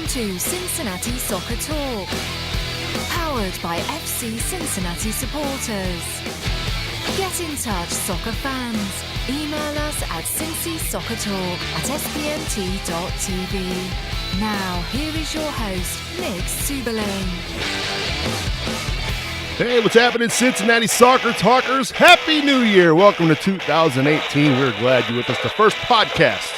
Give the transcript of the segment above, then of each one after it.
Welcome to Cincinnati Soccer Talk, powered by FC Cincinnati supporters. Get in touch, soccer fans. Email us at cincysoccertalk@spnt.tv. Now, here is your host, Nick Suberling. Hey, what's happening, Cincinnati Soccer Talkers? Happy New Year. Welcome to 2018. We're glad you're with us. The first podcast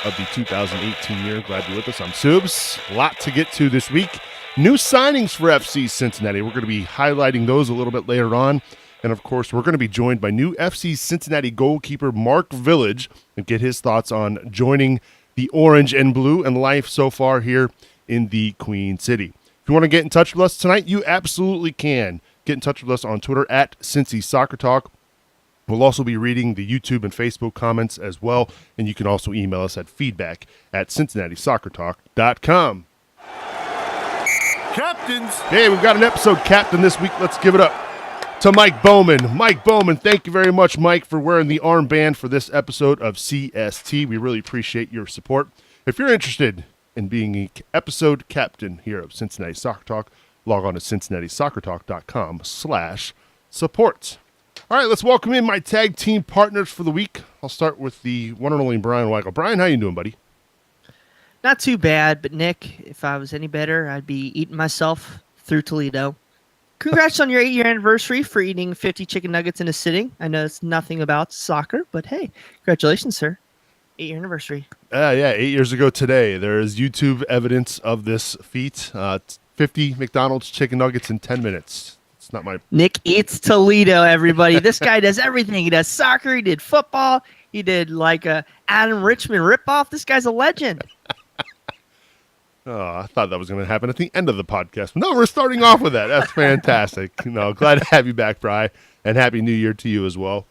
of the 2018 year. Glad you're with us. I'm Subs. A lot to get to this week. New signings for FC Cincinnati. We're going to be highlighting those a little bit later on. And, of course, we're going to be joined by new FC Cincinnati goalkeeper Mark Village and get his thoughts on joining the Orange and Blue and life so far here in the Queen City. If you want to get in touch with us tonight, you absolutely can. Get in touch with us on Twitter at Cincy Soccer Talk. We'll also be reading the YouTube and Facebook comments as well, and you can also email us at feedback@cincinnatysoccertalk.com. Captains! Hey, we've got an episode captain this week. Let's give it up to Mike Bowman. Mike Bowman, thank you very much, Mike, for wearing the armband for this episode of CST. We really appreciate your support. If you're interested in being an episode captain here of Cincinnati Soccer Talk, log on to cincinnatysoccertalk.com/support. All right, let's welcome in my tag team partners for the week. I'll start with the one and only Brian Weigel. Brian, how you doing, buddy? Not too bad, but Nick, if I was any better, I'd be eating myself through Toledo. Congrats on your 8-year anniversary for eating 50 chicken nuggets in a sitting. I know it's nothing about soccer, but hey, congratulations, sir. 8-year anniversary. Yeah, 8 years ago today. There is YouTube evidence of this feat. 50 McDonald's chicken nuggets in 10 minutes. It's not my... Nick eats Toledo, everybody. This guy does everything. He does soccer. He did football. He did like a Adam Richman ripoff. This guy's a legend. Oh, I thought that was going to happen at the end of the podcast. But no, we're starting off with that. That's fantastic. Glad to have you back, Bri, and Happy New Year to you as well.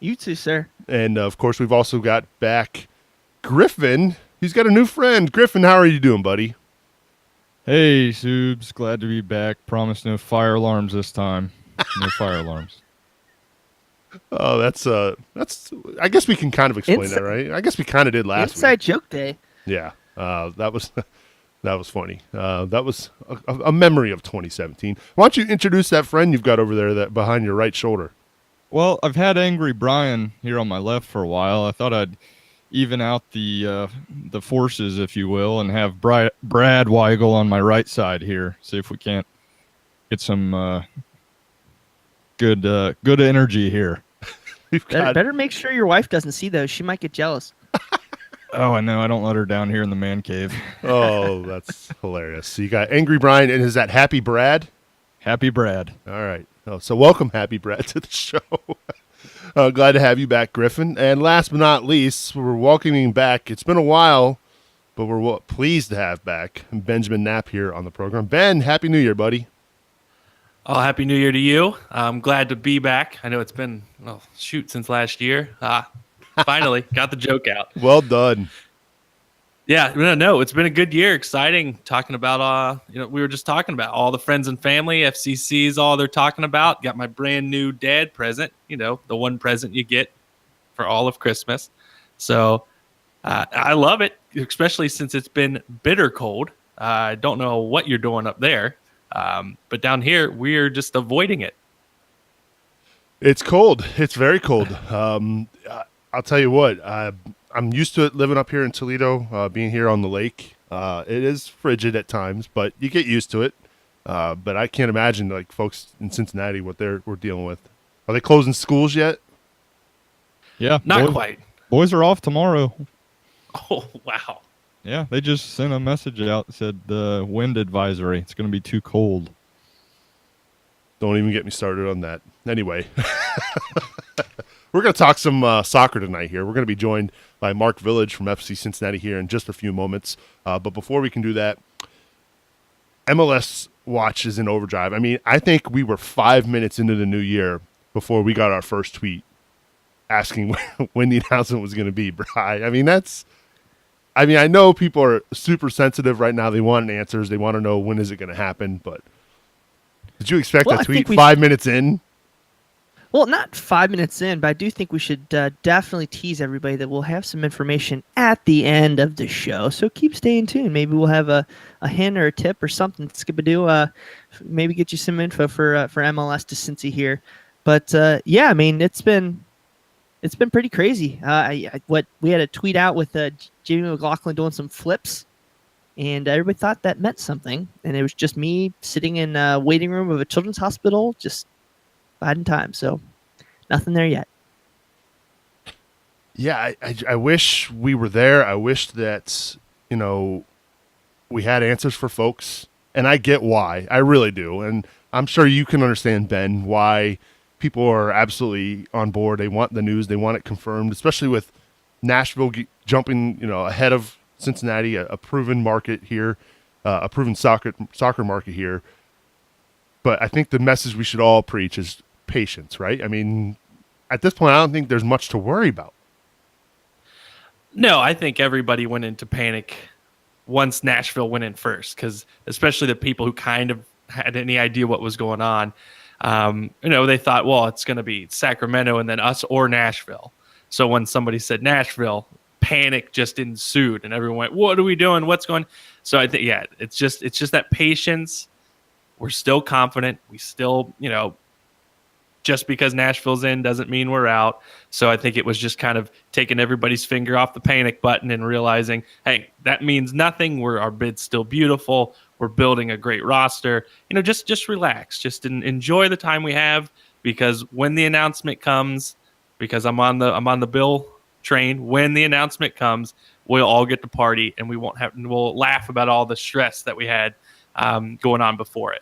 You too, sir. And, of course, we've also got back Griffin. He's got a new friend. Griffin, how are you doing, buddy? Hey, Subs. Glad to be back. Promise no fire alarms this time. No fire alarms. Oh, that's. I guess we can kind of explain that, right? I guess we kind of did last week. Inside joke day. Yeah, that was funny. That was a memory of 2017. Why don't you introduce that friend you've got over there that behind your right shoulder? Well, I've had Angry Brian here on my left for a while. I thought I'd even out the forces, if you will, and have Brad Weigel on my right side here. See if we can't get some good energy here. Better make sure your wife doesn't see those. She might get jealous. Oh, I know. I don't let her down here in the man cave. Oh, that's hilarious. So you got Angry Brian, and is that Happy Brad? Happy Brad. All right. Oh, so welcome, Happy Brad, to the show. Glad to have you back, Griffin. And last but not least, we're welcoming back. It's been a while, but we're pleased to have back Benjamin Knapp here on the program. Ben, Happy New Year, buddy. Oh, Happy New Year to you. I'm glad to be back. I know it's been, since last year. Finally, got the joke out. Well done. Yeah, no, it's been a good year. Exciting talking about, we were just talking about all the friends and family, FCC's all they're talking about. Got my brand new dad present, the one present you get for all of Christmas. So I love it, especially since it's been bitter cold. I don't know what you're doing up there, but down here, we're just avoiding it. It's cold. It's very cold. I'll tell you what, I'm used to it living up here in Toledo, being here on the lake. It is frigid at times, but you get used to it. But I can't imagine like folks in Cincinnati what we're dealing with. Are they closing schools yet? Yeah, not quite. Boys are off tomorrow. Oh wow! Yeah, they just sent a message out that said the wind advisory. It's going to be too cold. Don't even get me started on that. Anyway. We're going to talk some soccer tonight here. We're going to be joined by Mark Village from FC Cincinnati here in just a few moments. But before we can do that, MLS Watch is in overdrive. I mean, I think we were 5 minutes into the new year before we got our first tweet asking when the announcement was going to be, Bri. I know people are super sensitive right now. They want answers. They want to know when is it going to happen. But did you expect that tweet 5 minutes in? Well, not 5 minutes in, but I do think we should definitely tease everybody that we'll have some information at the end of the show. So keep staying tuned. Maybe we'll have a hint or a tip or something. Skip-a-doo. Maybe get you some info for MLS to Cincy here. But yeah, I mean, it's been pretty crazy. What we had a tweet out with Jamie McLaughlin doing some flips, and everybody thought that meant something. And it was just me sitting in a waiting room of a children's hospital, just biding time. So nothing there yet. Yeah, I wish we were there. I wish that, we had answers for folks. And I get why. I really do. And I'm sure you can understand, Ben, why people are absolutely on board. They want the news. They want it confirmed, especially with Nashville jumping, ahead of Cincinnati, a proven market here, a proven soccer market here. But I think the message we should all preach is patience, right? I mean, at this point, I don't think there's much to worry about. No, I think everybody went into panic once Nashville went in first, because especially the people who kind of had any idea what was going on, they thought, well, it's going to be Sacramento and then us or Nashville. So when somebody said Nashville, panic just ensued, and everyone went, "What are we doing? What's going?" So I think, yeah, it's just that patience. We're still confident. We still, just because Nashville's in doesn't mean we're out. So I think it was just kind of taking everybody's finger off the panic button and realizing, hey, that means nothing. Our bid's still beautiful. We're building a great roster. Just relax. Just enjoy the time we have, because when the announcement comes, because I'm on the Bill train, when the announcement comes, we'll all get to party, and we'll laugh about all the stress that we had going on before it.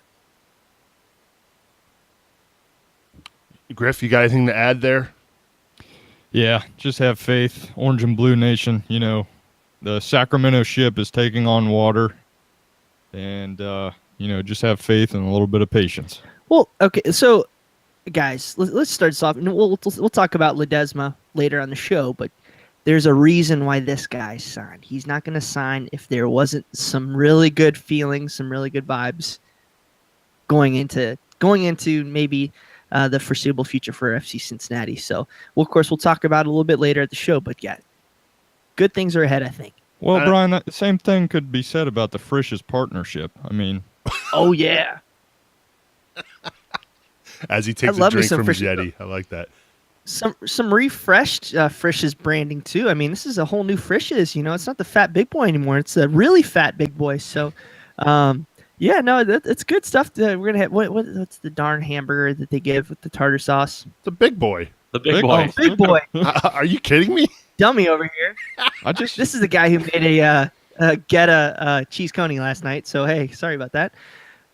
Griff, you got anything to add there? Yeah, just have faith. Orange and Blue Nation, the Sacramento ship is taking on water, and just have faith and a little bit of patience. Well, okay, so guys, let's start this off, and we'll talk about Ledesma later on the show. But there's a reason why this guy signed. He's not going to sign if there wasn't some really good feelings, some really good vibes going into maybe the foreseeable future for FC Cincinnati. So, of course, we'll talk about it a little bit later at the show. But yeah, good things are ahead, I think. Well, Brian, that same thing could be said about the Frisch's partnership. I mean, oh yeah. As he takes a drink from his Yeti, I like that. Some refreshed Frisch's branding too. I mean, this is a whole new Frisch's. It's not the fat big boy anymore. It's a really fat big boy. So, yeah, no, it's good stuff. We're gonna have what's the darn hamburger that they give with the tartar sauce? It's a big boy. The big boy. Oh, big boy. Are you kidding me? Dummy over here. This is the guy who made a cheese coney last night. So hey, sorry about that.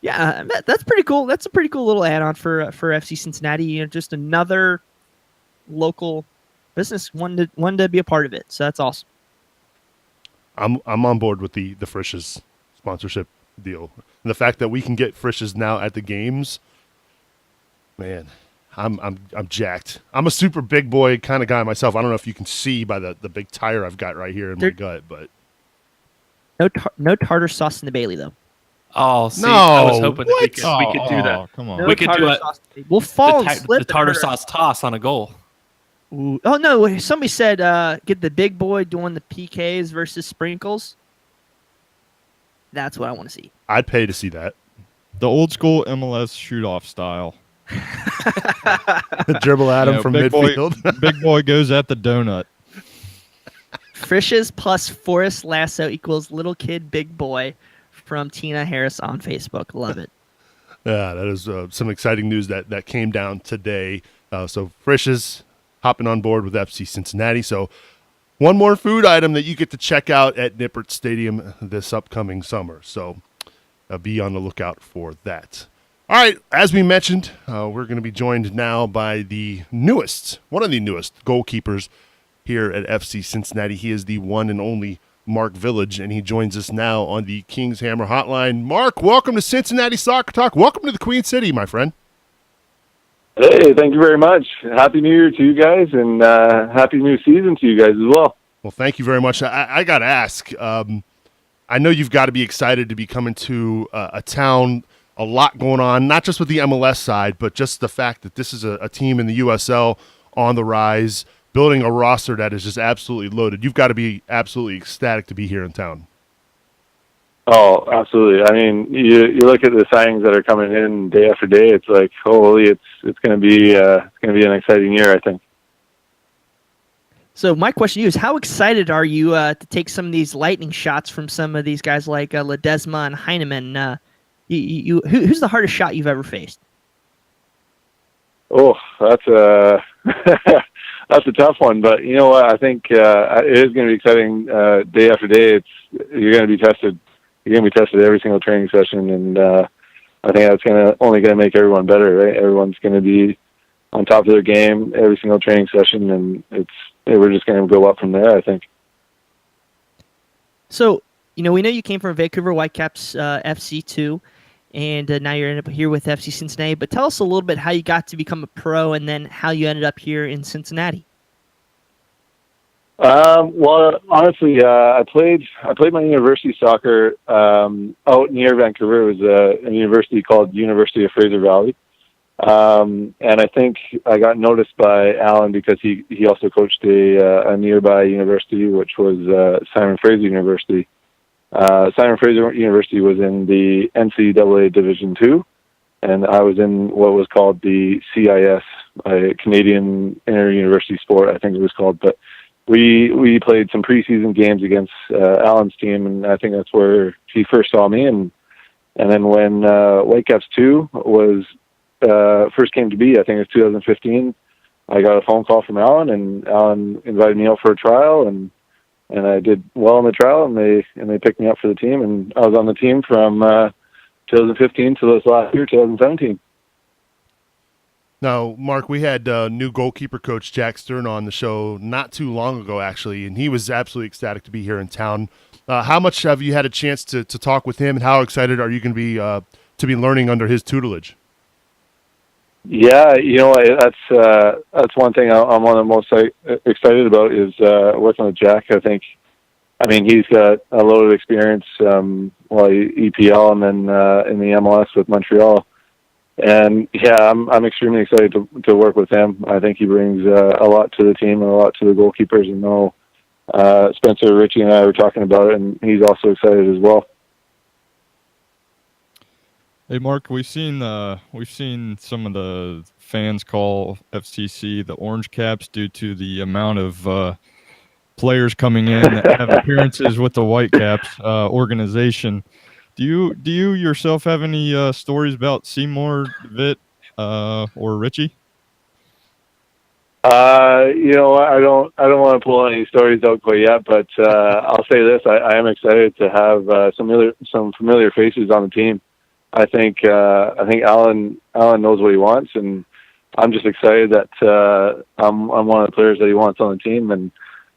Yeah, that's pretty cool. That's a pretty cool little add-on for FC Cincinnati. Just another local business, one to be a part of it. So that's awesome. I'm on board with the Frisch's sponsorship deal. And the fact that we can get Frisch's now at the games, man, I'm jacked. I'm a super big boy kind of guy myself. I don't know if you can see by the big tire I've got right here in my gut, but no tartar sauce in the Bailey though. Oh, see, no. I was hoping that we could do that. Come on. No We could do it. We'll fall and slip the tartar sauce toss on a goal. Ooh. Oh no! Somebody said get the big boy doing the PKs versus sprinkles. That's what I want to see. I'd pay to see that. The old school MLS shoot-off style. Dribble at him from midfield. Big boy goes at the donut. Frisch's plus Forrest Lasso equals little kid big boy from Tina Harris on Facebook. Love it. Yeah, that is some exciting news that came down today. So Frisch's hopping on board with FC Cincinnati. So one more food item that you get to check out at Nippert Stadium this upcoming summer. So be on the lookout for that. All right, as we mentioned, we're going to be joined now by one of the newest goalkeepers here at FC Cincinnati. He is the one and only Mark Village, and he joins us now on the King's Hammer Hotline. Mark, welcome to Cincinnati Soccer Talk. Welcome to the Queen City, my friend. Hey, thank you very much. Happy New Year to you guys, and happy new season to you guys as well. Well, thank you very much. I got to ask, I know you've got to be excited to be coming to a town a lot going on, not just with the MLS side, but just the fact that this is a team in the USL on the rise, building a roster that is just absolutely loaded. You've got to be absolutely ecstatic to be here in town. Oh, absolutely. I mean, you look at the signings that are coming in day after day. It's like, holy, it's going to be an exciting year, I think. So my question to you is, how excited are you to take some of these lightning shots from some of these guys like Ledesma and Heinemann? Who's the hardest shot you've ever faced? Oh, that's a that's a tough one. But you know what? I think it is going to be exciting day after day. You're going to be tested. You're going to be tested every single training session, and I think that's only going to make everyone better. Right? Everyone's going to be on top of their game every single training session, and we're just going to go up from there, I think. So, we know you came from Vancouver Whitecaps FC2, and now you're ended up here with FC Cincinnati. But tell us a little bit how you got to become a pro, and then how you ended up here in Cincinnati. Well, honestly, I played my university soccer out near Vancouver. It was a university called University of Fraser Valley. And I think I got noticed by Alan because he also coached a nearby university, which was Simon Fraser University. Simon Fraser University was in the NCAA Division II, and I was in what was called the CIS, Canadian Inter-University Sport, I think it was called. But we played some preseason games against Alan's team, and I think that's where he first saw me. And then when Whitecaps 2 was first came to be, I think it was 2015, I got a phone call from Alan, and Alan invited me out for a trial, and I did well in the trial, and they picked me up for the team, and I was on the team from 2015 to this last year, 2017. Now, Mark, we had new goalkeeper coach Jack Stern on the show not too long ago, actually, and he was absolutely ecstatic to be here in town. How much have you had a chance to talk with him, and how excited are you going to be learning under his tutelage? Yeah, that's one thing I'm one of the most excited about is working with Jack. I mean, he's got a load of experience, EPL and then in the MLS with Montreal. And yeah, I'm extremely excited to work with him. I think he brings a lot to the team and a lot to the goalkeepers. And Spencer, Richie, and I were talking about it, and he's also excited as well. Hey, Mark, we've seen some of the fans call FCC the Orange Caps due to the amount of players coming in that have appearances with the Whitecaps organization. Do you yourself have any stories about Seymour, Vitt, or Richie? I don't want to pull any stories out quite yet, but I'll say this: I am excited to have some familiar faces on the team. I think Alan knows what he wants, and I'm just excited that I'm one of the players that he wants on the team. And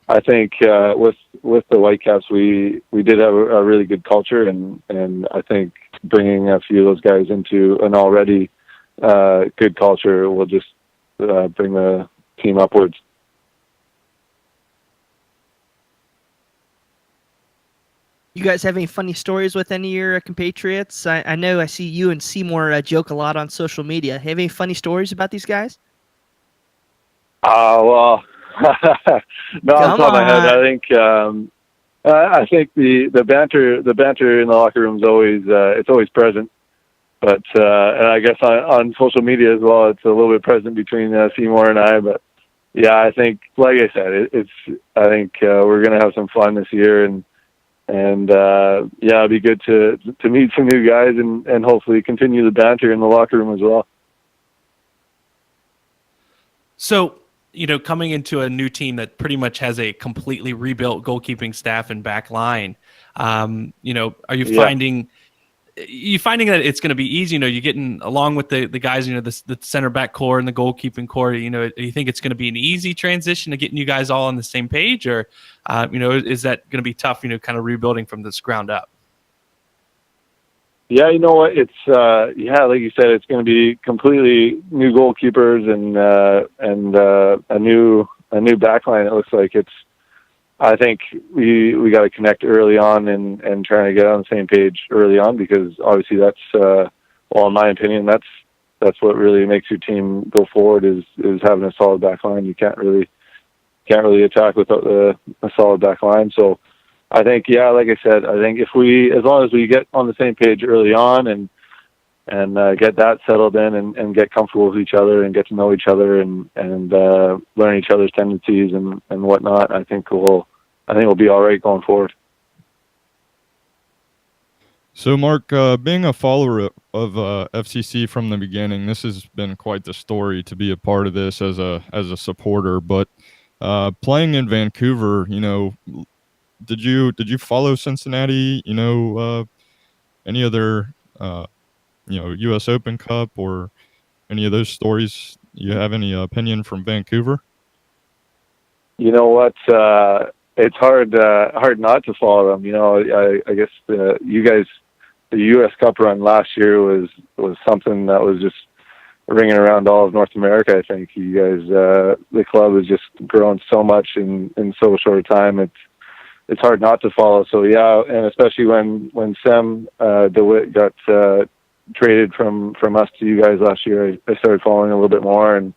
I think with the Whitecaps, we did have a really good culture, and I think bringing a few of those guys into an already good culture will just bring the team upwards. You guys have any funny stories with any of your compatriots? I know I see you and Seymour joke a lot on social media. Have any funny stories about these guys? Well, no, off the top of my head, I think the banter in the locker room is always present. But and I guess on social media as well, it's a little bit present between Seymour and I. But yeah, I think, like I said, I think we're gonna have some fun this year, and yeah, it'll be good to meet some new guys and hopefully continue the banter in the locker room as well. So, coming into a new team that pretty much has a completely rebuilt goalkeeping staff and back line, are you finding that it's going to be easy? You're getting along with the guys, the center back core and the goalkeeping core. Do you think it's going to be an easy transition to getting you guys all on the same page, or is that going to be tough? Kind of rebuilding from this ground up. Yeah, you know what? It's like you said, it's going to be completely new goalkeepers and a new back line. It looks like I think we got to connect early on and trying to get on the same page early on, because obviously that's well, in my opinion, that's what really makes your team go forward is having a solid back line. You can't really attack without a solid back line. So I think, yeah, like I said, I think as long as we get on the same page early on and get that settled in and get comfortable with each other and get to know each other and learn each other's tendencies and whatnot, I think we'll be all right going forward. So, Mark, being a follower of FCC from the beginning, this has been quite the story to be a part of this as a supporter. But playing in Vancouver, did you follow Cincinnati? Any other U.S. Open Cup or any of those stories? You have any opinion from Vancouver? You know what? It's hard not to follow them. I guess you guys, the U.S. Cup run last year was something that was just ringing around all of North America. I think you guys, the club has just grown so much in so short a time. It's hard not to follow. So yeah, and especially when Sam DeWitt got traded from us to you guys last year, I started following a little bit more and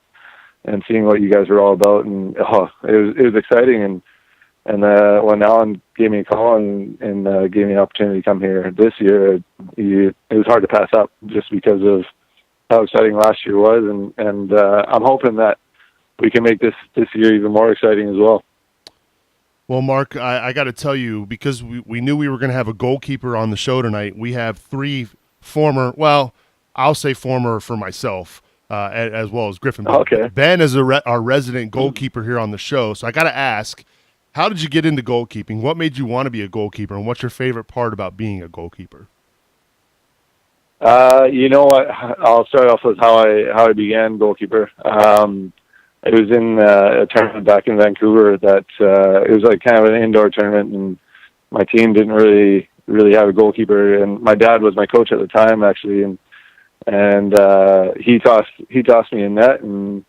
seeing what you guys were all about, and it was exciting. And when Alan gave me a call and gave me an opportunity to come here this year, it was hard to pass up just because of how exciting last year was, and I'm hoping that we can make this year even more exciting as well. Well, Mark, I got to tell you, because we knew we were going to have a goalkeeper on the show tonight, we have three former, well, I'll say former for myself, as well as Griffin. Okay. Ben is our resident goalkeeper here on the show, so I got to ask, how did you get into goalkeeping? What made you want to be a goalkeeper, and what's your favorite part about being a goalkeeper? You know what? I'll start off with how I began goalkeeper. It was in a tournament back in Vancouver that it was like kind of an indoor tournament, and my team didn't really have a goalkeeper, and my dad was my coach at the time actually, and he tossed me in net, and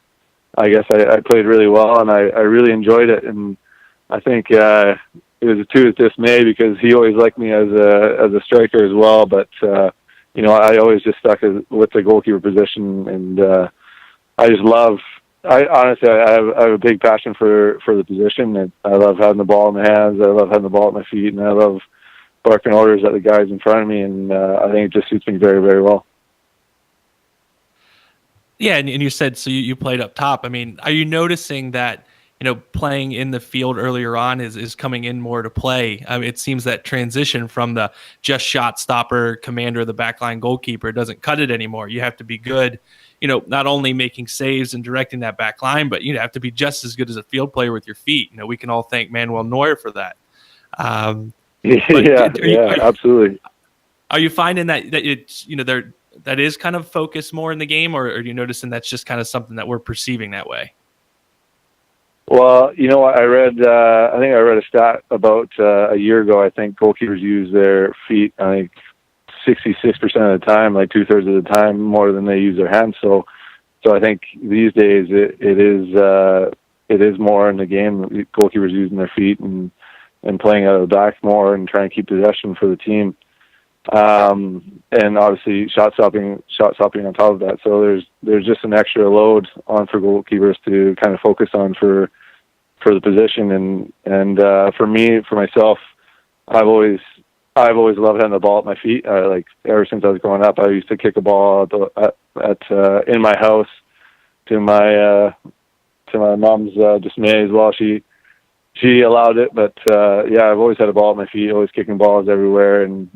I guess I played really well, and I really enjoyed it. And I think it was to his dismay because he always liked me as a striker as well. But I always just stuck with the goalkeeper position, and I just love. Honestly, I have a big passion for the position. And I love having the ball in my hands. I love having the ball at my feet, and I love barking orders at the guys in front of me. And I think it just suits me very, very well. Yeah, and you said so you played up top. I mean, are you noticing that playing in the field earlier on is coming in more to play? I mean, it seems that transition from the just shot stopper, commander of the backline goalkeeper doesn't cut it anymore. You have to be good, not only making saves and directing that back line, but you have to be just as good as a field player with your feet. We can all thank Manuel Neuer for that. Absolutely. Are you finding that it's that is kind of focused more in the game, or are you noticing that's just kind of something that we're perceiving that way? Well, I read. I think I read a stat about a year ago. I think goalkeepers use their feet, I think 66% of the time, like 2/3 of the time, more than they use their hands. So I think these days it is more in the game. Goalkeepers using their feet and playing out of the back more and trying to keep possession for the team. And obviously shot stopping on top of that. So there's just an extra load on for goalkeepers to kind of focus on for the position. And for myself, I've always loved having the ball at my feet. Like ever since I was growing up, I used to kick a ball at in my house to my mom's dismay as well. She allowed it, but I've always had a ball at my feet, always kicking balls everywhere, and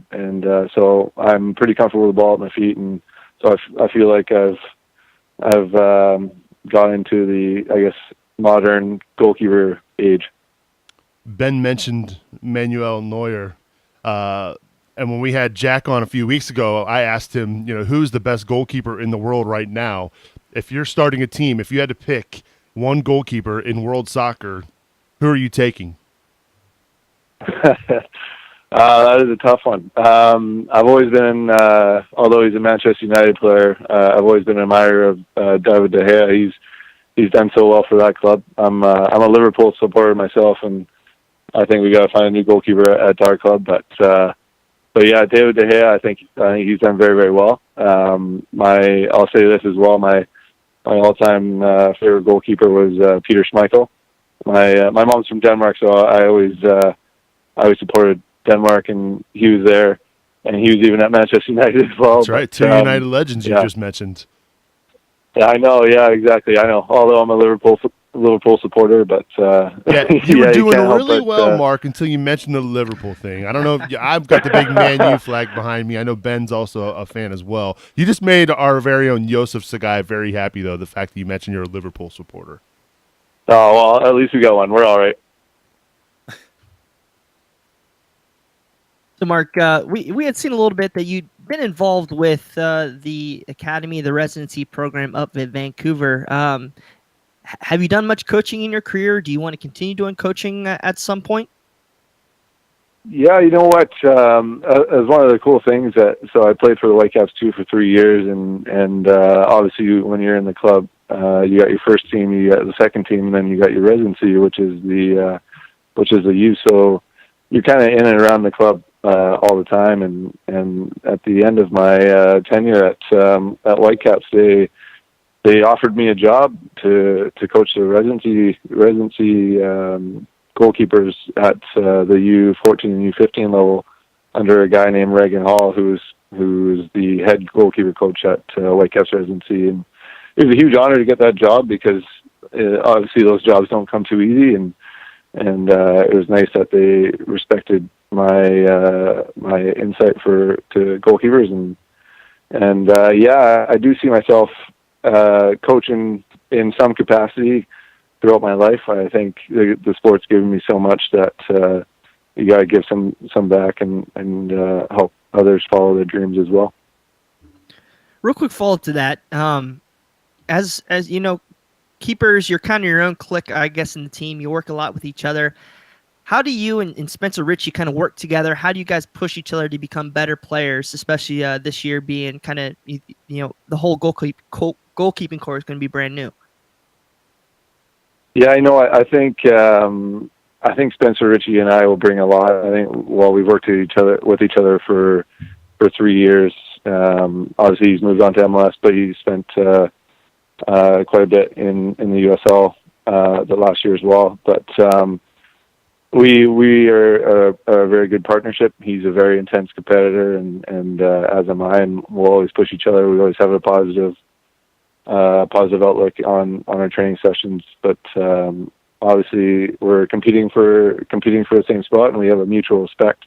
so I'm pretty comfortable with the ball at my feet, and so I feel like I've gone into the, I guess, modern goalkeeper age. Ben mentioned Manuel Neuer, and when we had Jack on a few weeks ago, I asked him, who's the best goalkeeper in the world right now? If you're starting a team, if you had to pick one goalkeeper in world soccer, who are you taking? That is a tough one. I've always been, although he's a Manchester United player, I've always been an admirer of David De Gea. He's done so well for that club. I'm a Liverpool supporter myself, and I think we got to find a new goalkeeper at our club. But yeah, David De Gea, I think he's done very, very well. I'll say this as well. My all-time favorite goalkeeper was Peter Schmeichel. My mom's from Denmark, so I always supported Denmark, and he was there, and he was even at Manchester United as well. That's right, two United legends you just mentioned. Yeah, I know. Yeah, exactly. I know. Although I'm a Liverpool supporter, but you were doing really well, Mark, until you mentioned the Liverpool thing. I don't know if I've got the big Man U flag behind me. I know Ben's also a fan as well. You just made our very own Josef Sagai very happy, though, the fact that you mentioned you're a Liverpool supporter. Oh, well, at least we got one. We're all right. So, Mark, we had seen a little bit that you'd been involved with the academy, the residency program up at Vancouver. Have you done much coaching in your career? Do you want to continue doing coaching at some point? Yeah, you know what? As one of the cool things so I played for the Whitecaps too for 3 years, and obviously when you're in the club, you got your first team, you got the second team, and then you got your residency, which is the youth. So you're kind of in and around the club all the time, and at the end of my tenure at Whitecaps, they offered me a job to coach the residency goalkeepers at the U14 and U15 level under a guy named Reagan Hall, who's the head goalkeeper coach at Whitecaps residency. And it was a huge honor to get that job because obviously those jobs don't come too easy, and it was nice that they respected my insight to goalkeepers, and yeah, I do see myself coaching in some capacity throughout my life. I think the sport's given me so much that you got to give some back and help others follow their dreams as well. Real quick follow-up to that. As you know, keepers, you're kind of your own clique, I guess, in the team. You work a lot with each other. How do you and Spencer Ritchie kind of work together? How do you guys push each other to become better players, especially this year being kind of, the whole goalkeeping core is going to be brand new? Yeah, I think Spencer Ritchie and I will bring a lot. I think we've worked with each other for 3 years. Obviously, he's moved on to MLS, but he spent quite a bit in the USL the last year as well. But we are a very good partnership. He's a very intense competitor, and as am I, and we'll always push each other. We always have a positive outlook on our training sessions. But obviously, we're competing for the same spot, and we have a mutual respect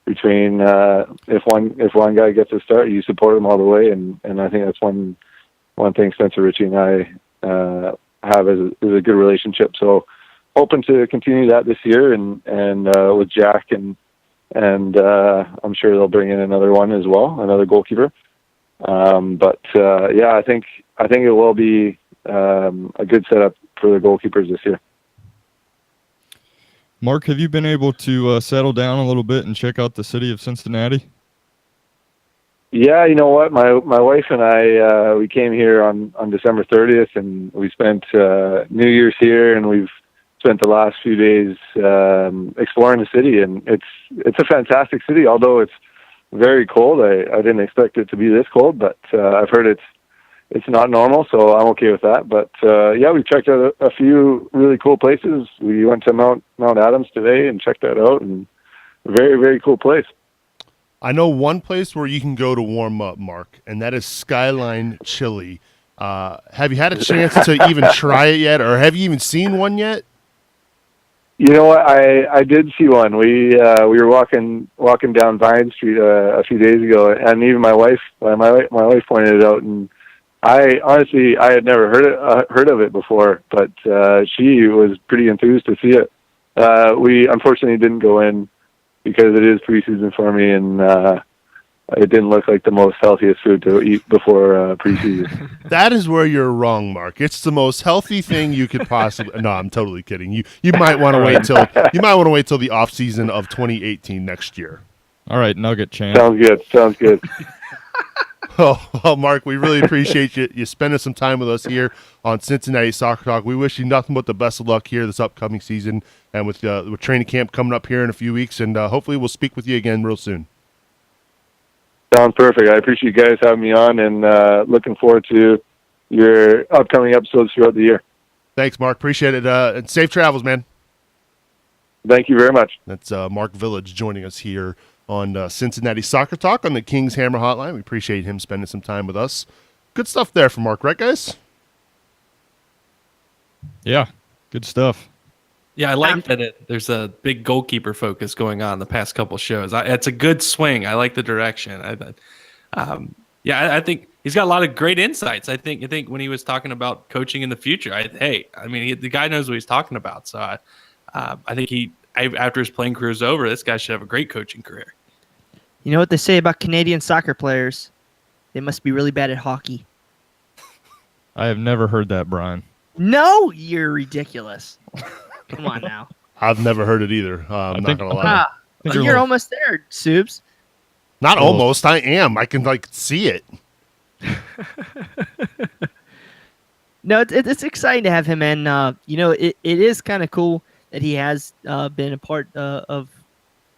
between if one guy gets a start, you support him all the way, and I think that's one thing Spencer Ritchie and I have is a good relationship. So hoping to continue that this year, and with Jack, and I'm sure they'll bring in another one as well, another goalkeeper. But yeah, I think it will be a good setup for the goalkeepers this year. Mark, have you been able to settle down a little bit and check out the city of Cincinnati? Yeah, you know what? My wife and I we came here on December 30th, and we spent New Year's here, and we've spent the last few days exploring the city, and it's a fantastic city. Although it's very cold, I didn't expect it to be this cold, but I've heard it's not normal, so I'm okay with that. But yeah, we checked out a few really cool places. We went to Mount Adams today and checked that out, and very, very cool place. I know one place where you can go to warm up, Mark, and that is Skyline Chili. Have you had a chance to even try it yet, or have you even seen one yet? You know what? I did see one. We were walking down Vine Street a few days ago, and even my wife pointed it out, and I honestly had never heard of it before, but she was pretty enthused to see it. We unfortunately didn't go in because it is preseason for me, and it didn't look like the most healthiest food to eat before preseason. That is where you're wrong, Mark. It's the most healthy thing you could possibly. No, I'm totally kidding. You might want to wait till the off season of 2018 next year. All right, Nugget champ. Sounds good. Well, Mark, we really appreciate you spending some time with us here on Cincinnati Soccer Talk. We wish you nothing but the best of luck here this upcoming season, and with training camp coming up here in a few weeks, and hopefully we'll speak with you again real soon. Sounds perfect. I appreciate you guys having me on, and looking forward to your upcoming episodes throughout the year. Thanks, Mark. Appreciate it. And safe travels, man. Thank you very much. That's Mark Village joining us here on Cincinnati Soccer Talk on the Kings Hammer Hotline. We appreciate him spending some time with us. Good stuff there from Mark, right, guys? Yeah, good stuff. Yeah, I like that there's a big goalkeeper focus going on the past couple shows. It's a good swing. I like the direction. I think he's got a lot of great insights. I think when he was talking about coaching in the future, the guy knows what he's talking about. So I think after his playing career is over, this guy should have a great coaching career. You know what they say about Canadian soccer players? They must be really bad at hockey. I have never heard that, Brian. No, you're ridiculous. Come on now. I've never heard it either. I'm not going to lie. You're almost there, Subs. Not almost. I am. I can, see it. No, it's exciting to have him, and it is kind of cool that he has been a part of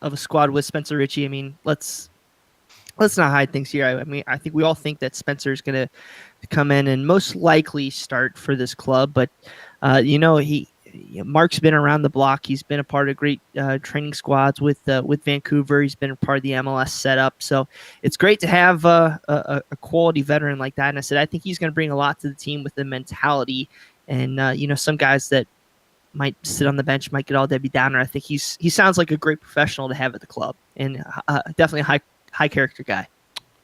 a squad with Spencer Ritchie. I mean, let's not hide things here. I mean, I think we all think that Spencer's going to come in and most likely start for this club, but Mark's been around the block. He's been a part of great training squads with Vancouver. He's been a part of the MLS setup. So it's great to have a quality veteran like that. And I think he's going to bring a lot to the team with the mentality. And some guys that might sit on the bench might get all Debbie Downer. I think he sounds like a great professional to have at the club, and definitely a high character guy.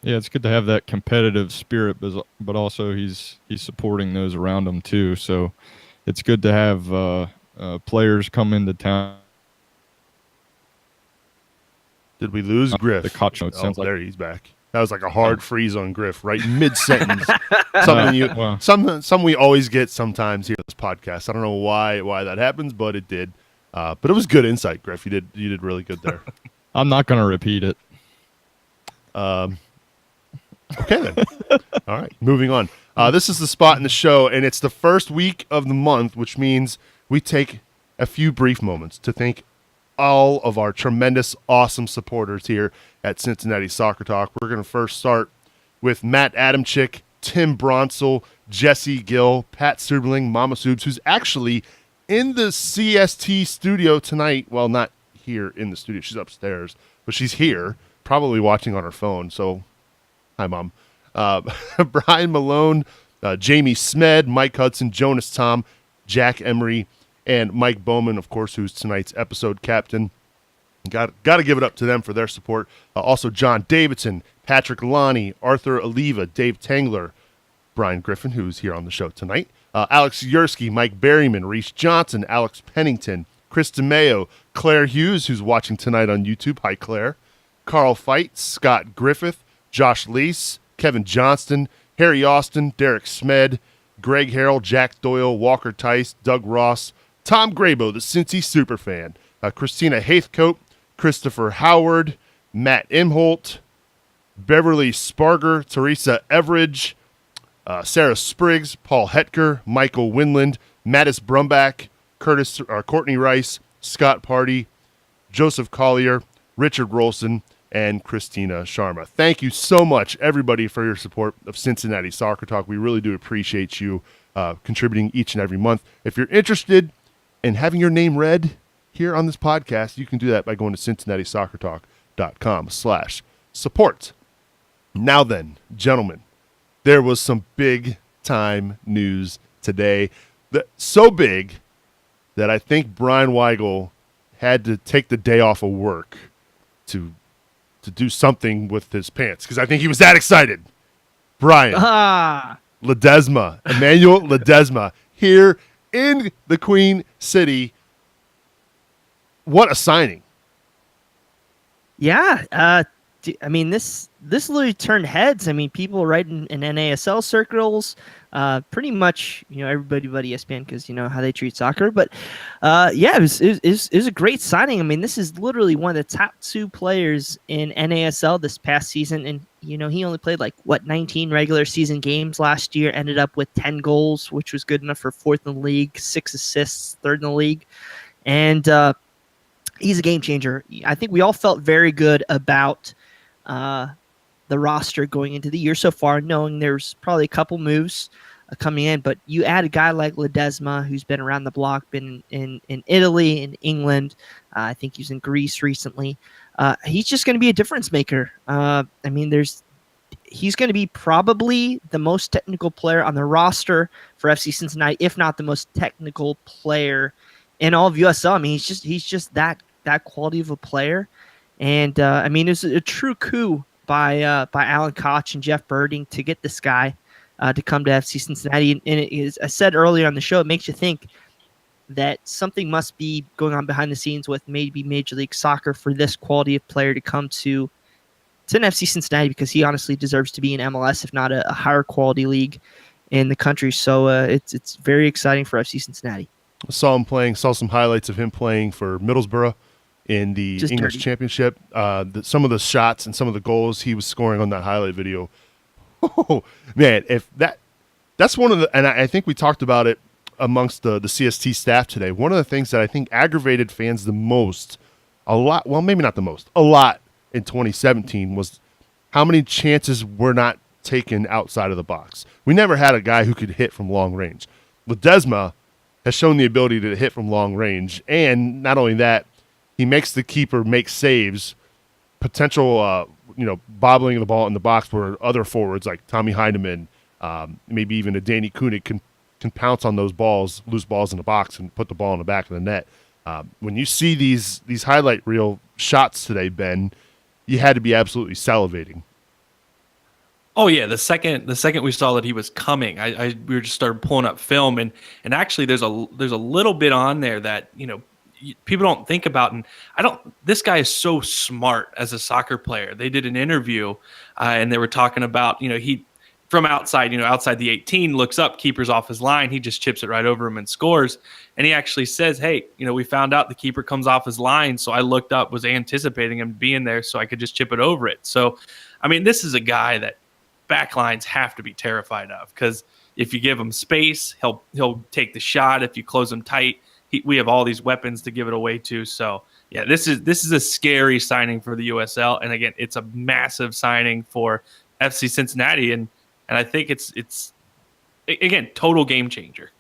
Yeah, it's good to have that competitive spirit, but also he's supporting those around him too. So it's good to have players come into town. Did we lose Griff? The Koch note sounds like there he's back. That was like a hard freeze on Griff, right mid sentence. Something we always get sometimes here on this podcast. I don't know why that happens, but it did. But it was good insight, Griff. You did really good there. I'm not going to repeat it. Okay then. All right, moving on. This is the spot in the show, and it's the first week of the month, which means we take a few brief moments to thank all of our tremendous, awesome supporters here at Cincinnati Soccer Talk. We're going to first start with Matt Adamczyk, Tim Bronsel, Jesse Gill, Pat Subling, Mama Subs, who's actually in the CST studio tonight. Well, not here in the studio. She's upstairs, but she's here, probably watching on her phone. So, hi, Mom. Brian Malone, Jamie Smed, Mike Hudson, Jonas Tom, Jack Emery, and Mike Bowman, of course, who's tonight's episode captain. Got to give it up to them for their support. Also, John Davidson, Patrick Lonnie, Arthur Oliva, Dave Tangler, Brian Griffin, who's here on the show tonight, Alex Yursky, Mike Berryman, Reese Johnson, Alex Pennington, Chris DeMeo, Claire Hughes, who's watching tonight on YouTube. Hi, Claire. Carl Feit, Scott Griffith, Josh Lease, Kevin Johnston, Harry Austin, Derek Smed, Greg Harrell, Jack Doyle, Walker Tice, Doug Ross, Tom Grabo, the Cincy superfan, Christina Haithcote, Christopher Howard, Matt Imholt, Beverly Sparger, Teresa Everidge, Sarah Spriggs, Paul Hetker, Michael Winland, Mattis Brumbach, Courtney Rice, Scott Party, Joseph Collier, Richard Rolson, and Christina Sharma. Thank you so much, everybody, for your support of Cincinnati Soccer Talk. We really do appreciate you contributing each and every month. If you're interested in having your name read here on this podcast, you can do that by going to CincinnatiSoccerTalk.com/support. Now then, gentlemen, there was some big-time news today. So big that I think Brian Weigel had to take the day off of work to do something with his pants, because I think he was that excited. Brian Ledesma, Emmanuel Ledesma, here in the Queen City. What a signing. Yeah, I mean, this literally turned heads. I mean, people writing in NASL circles, pretty much, everybody but ESPN, because you know how they treat soccer. But yeah, it was a great signing. I mean, this is literally one of the top two players in NASL this past season, and he only played 19 regular season games last year. Ended up with 10 goals, which was good enough for fourth in the league, 6 assists, third in the league, and he's a game changer. I think we all felt very good about the the roster going into the year so far, knowing there's probably a couple moves coming in, but you add a guy like Ledesma, who's been around the block, been in Italy, in England. I think he's in Greece recently. He's just going to be a difference maker. I mean, he's going to be probably the most technical player on the roster for FC Cincinnati, if not the most technical player in all of USL. I mean, he's just that quality of a player. And I mean, it's a true coup by Alan Koch and Jeff Birding to get this guy to come to FC Cincinnati. And it is, I said earlier on the show, it makes you think that something must be going on behind the scenes with maybe Major League Soccer for this quality of player to come to an FC Cincinnati, because he honestly deserves to be in MLS, if not a higher quality league in the country. So it's very exciting for FC Cincinnati. Saw some highlights of him playing for Middlesbrough in the Just English dirty. Championship. Some of the shots and some of the goals he was scoring on that highlight video. Oh man, that's one of the, and I think we talked about it amongst the CST staff today. One of the things that I think aggravated fans the most, a lot in 2017 was how many chances were not taken outside of the box. We never had a guy who could hit from long range. Ledesma has shown the ability to hit from long range, and not only that, he makes the keeper make saves, potential bobbling the ball in the box where other forwards like Tommy Heineman, maybe even a Danny Koenig can pounce on those balls, loose balls in the box, and put the ball in the back of the net. When you see these highlight reel shots today, Ben, you had to be absolutely salivating. Oh yeah, the second we saw that he was coming, we just started pulling up film, and actually there's a little bit on there that people don't think about, and this guy is so smart as a soccer player. They did an interview and they were talking about he from outside the 18 looks up, keeper's off his line, he just chips it right over him and scores. And he actually says, hey, we found out the keeper comes off his line, so I looked up, was anticipating him being there so I could just chip it over it. So I mean, this is a guy that backlines have to be terrified of, because if you give him space, he'll take the shot. If you close him tight, we have all these weapons to give it away to. So yeah, this is a scary signing for the USL, and again, it's a massive signing for FC Cincinnati, and I think it's again total game changer.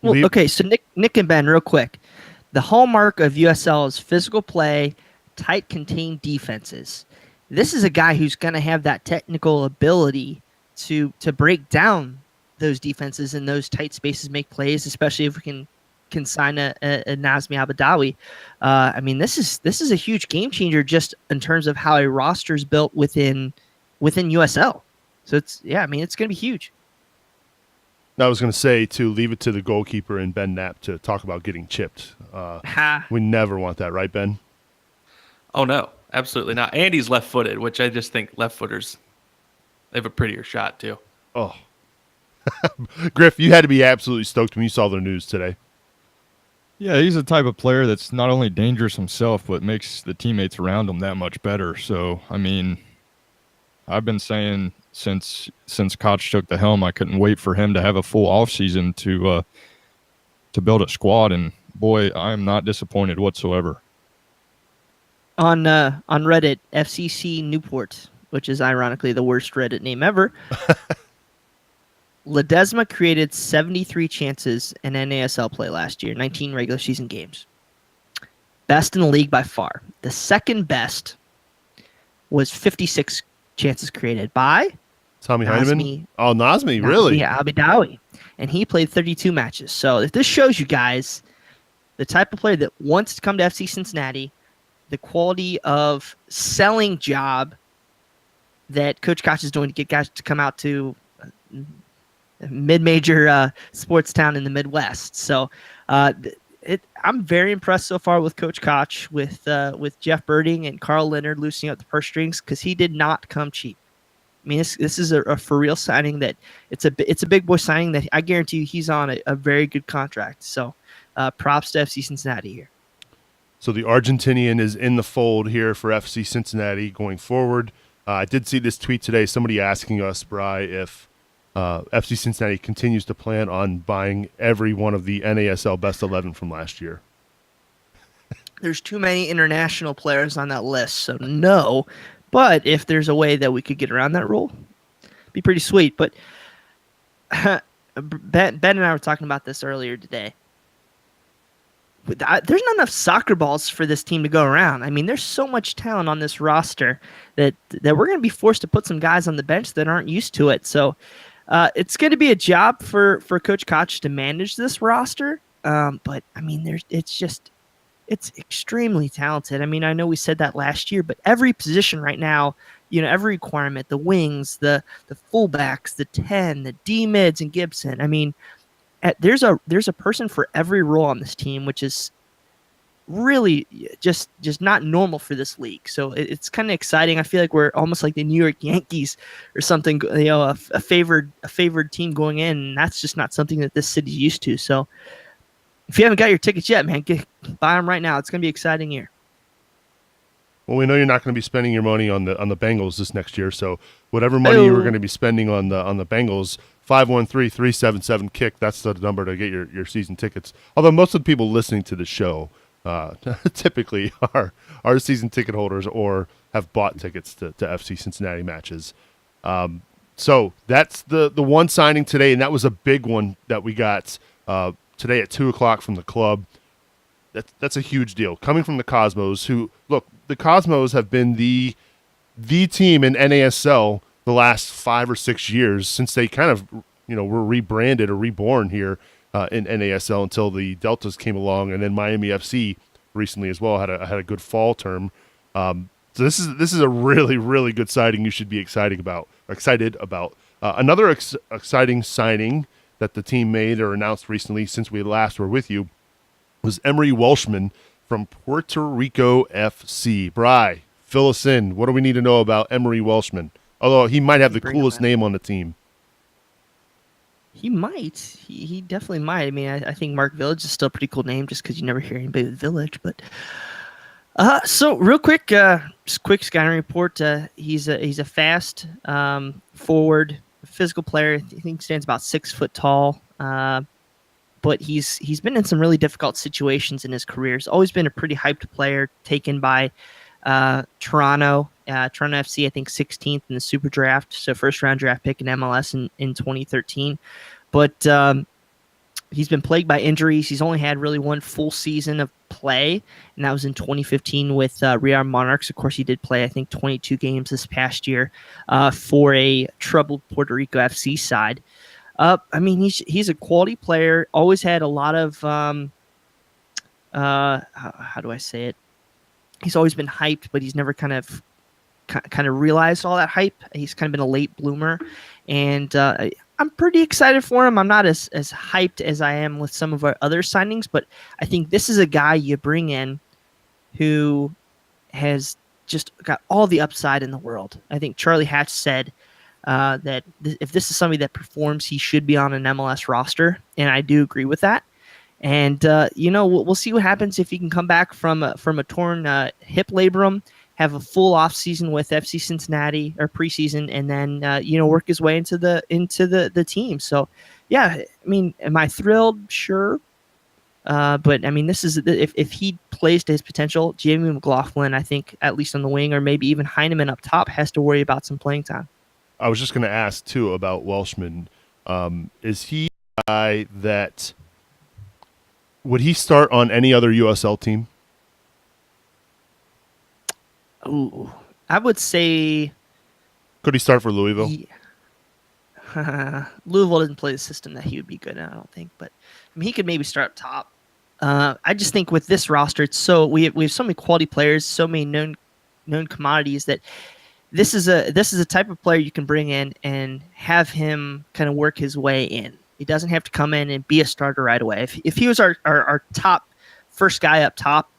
Well, okay, so Nick and Ben, real quick, the hallmark of USL is physical play, tight, contained defenses. This is a guy who's going to have that technical ability to break down those defenses in those tight spaces, make plays, especially if we can sign a Nazmi Abadawi. I mean, this is a huge game changer just in terms of how a roster is built within USL. So it's going to be huge. I was going to say to leave it to the goalkeeper and Ben Knapp to talk about getting chipped. We never want that, right, Ben? Oh no, absolutely not. Andy's left-footed, which I just think left-footers, they have a prettier shot too. Oh, Griff, you had to be absolutely stoked when you saw the news today. Yeah, he's the type of player that's not only dangerous himself, but makes the teammates around him that much better. So, I mean, I've been saying since Koch took the helm, I couldn't wait for him to have a full offseason to build a squad, and boy, I am not disappointed whatsoever. On Reddit, FCC Newport, which is ironically the worst Reddit name ever, Ledesma created 73 chances in NASL play last year, 19 regular season games. Best in the league by far. The second best was 56 chances created by Tommy Heineman? Oh, Nazmi, really? Yeah, Abidawi. And he played 32 matches. So if this shows you guys the type of player that wants to come to FC Cincinnati, the quality of selling job that Coach Koch is doing to get guys to come out to mid-major sports town in the Midwest. So I'm very impressed so far with Coach Koch, with Jeff Birding and Carl Leonard loosening up the purse strings, because he did not come cheap. I mean, this is a for real signing that it's a big boy signing that I guarantee you he's on a very good contract. So props to FC Cincinnati here. So the Argentinian is in the fold here for FC Cincinnati going forward. I did see this tweet today, somebody asking us, Bri, if FC Cincinnati continues to plan on buying every one of the NASL Best 11 from last year. There's too many international players on that list, so no. But if there's a way that we could get around that rule, it'd be pretty sweet. But Ben and I were talking about this earlier today. There's not enough soccer balls for this team to go around. I mean, there's so much talent on this roster that we're going to be forced to put some guys on the bench that aren't used to it. So it's going to be a job for Coach Koch to manage this roster. But I mean, it's extremely talented. I mean, I know we said that last year, but every position right now, every requirement, the wings, the fullbacks, the 10, the D mids and Gibson. I mean, there's a person for every role on this team, which is really just not normal for this league. So it's kind of exciting. I feel like we're almost like the New York Yankees or something, a favored team going in, and that's just not something that this city's used to. So if you haven't got your tickets yet, man, buy them right now. It's going to be an exciting year. Well, we know you're not going to be spending your money on the Bengals this next year, so whatever money you were going to be spending on the Bengals, 513-377-KICK, that's the number to get your season tickets. Although most of the people listening to the show typically are season ticket holders or have bought tickets to FC Cincinnati matches. So that's the one signing today, and that was a big one that we got today at 2 o'clock from the club. That's a huge deal. Coming from the Cosmos, who, look, the Cosmos have been the team in NASL the last 5 or 6 years since they kind of, were rebranded or reborn here in NASL until the Deltas came along, and then Miami FC recently as well had a good fall term. So this is a really, really good signing you should be excited about. Another exciting signing that the team made or announced recently since we last were with you was Emery Welshman from Puerto Rico FC. Bri, fill us in. What do we need to know about Emery Welshman? Although he might have the coolest name on the team. He might. He definitely might. I mean, I think Mark Village is still a pretty cool name just because you never hear anybody with Village. But so real quick, just quick scouting report. He's a fast forward, physical player. I think he stands about 6 foot tall. But he's been in some really difficult situations in his career. He's always been a pretty hyped player, taken by Toronto FC, I think 16th in the Super Draft, so first round draft pick in MLS in 2013. But he's been plagued by injuries. He's only had really one full season of play, and that was in 2015 with Real Monarchs. Of course, he did play, I think, 22 games this past year for a troubled Puerto Rico FC side. I mean, he's a quality player. Always had a lot of how do I say it? He's always been hyped, but he's never kind of realized all that hype. He's kind of been a late bloomer, and I'm pretty excited for him. I'm not as hyped as I am with some of our other signings, but I think this is a guy you bring in who has just got all the upside in the world. I think Charlie Hatch said that if this is somebody that performs, he should be on an MLS roster, and I do agree with that. And we'll see what happens if he can come back from a torn hip labrum, have a full off season with FC Cincinnati or preseason, and then work his way into the team. So, yeah, I mean, am I thrilled? Sure. But I mean, this is if he plays to his potential, Jamie McLaughlin, I think, at least on the wing, or maybe even Heineman up top, has to worry about some playing time. I was just going to ask, too, about Welshman. Is he a guy that – would he start on any other USL team? Ooh, I would say – could he start for Louisville? Louisville didn't play the system that he would be good in, I don't think. But I mean, he could maybe start up top. I just think with this roster, it's so we have so many quality players, so many known commodities that – This is a type of player you can bring in and have him kind of work his way in. He doesn't have to come in and be a starter right away. If he was our top first guy up top,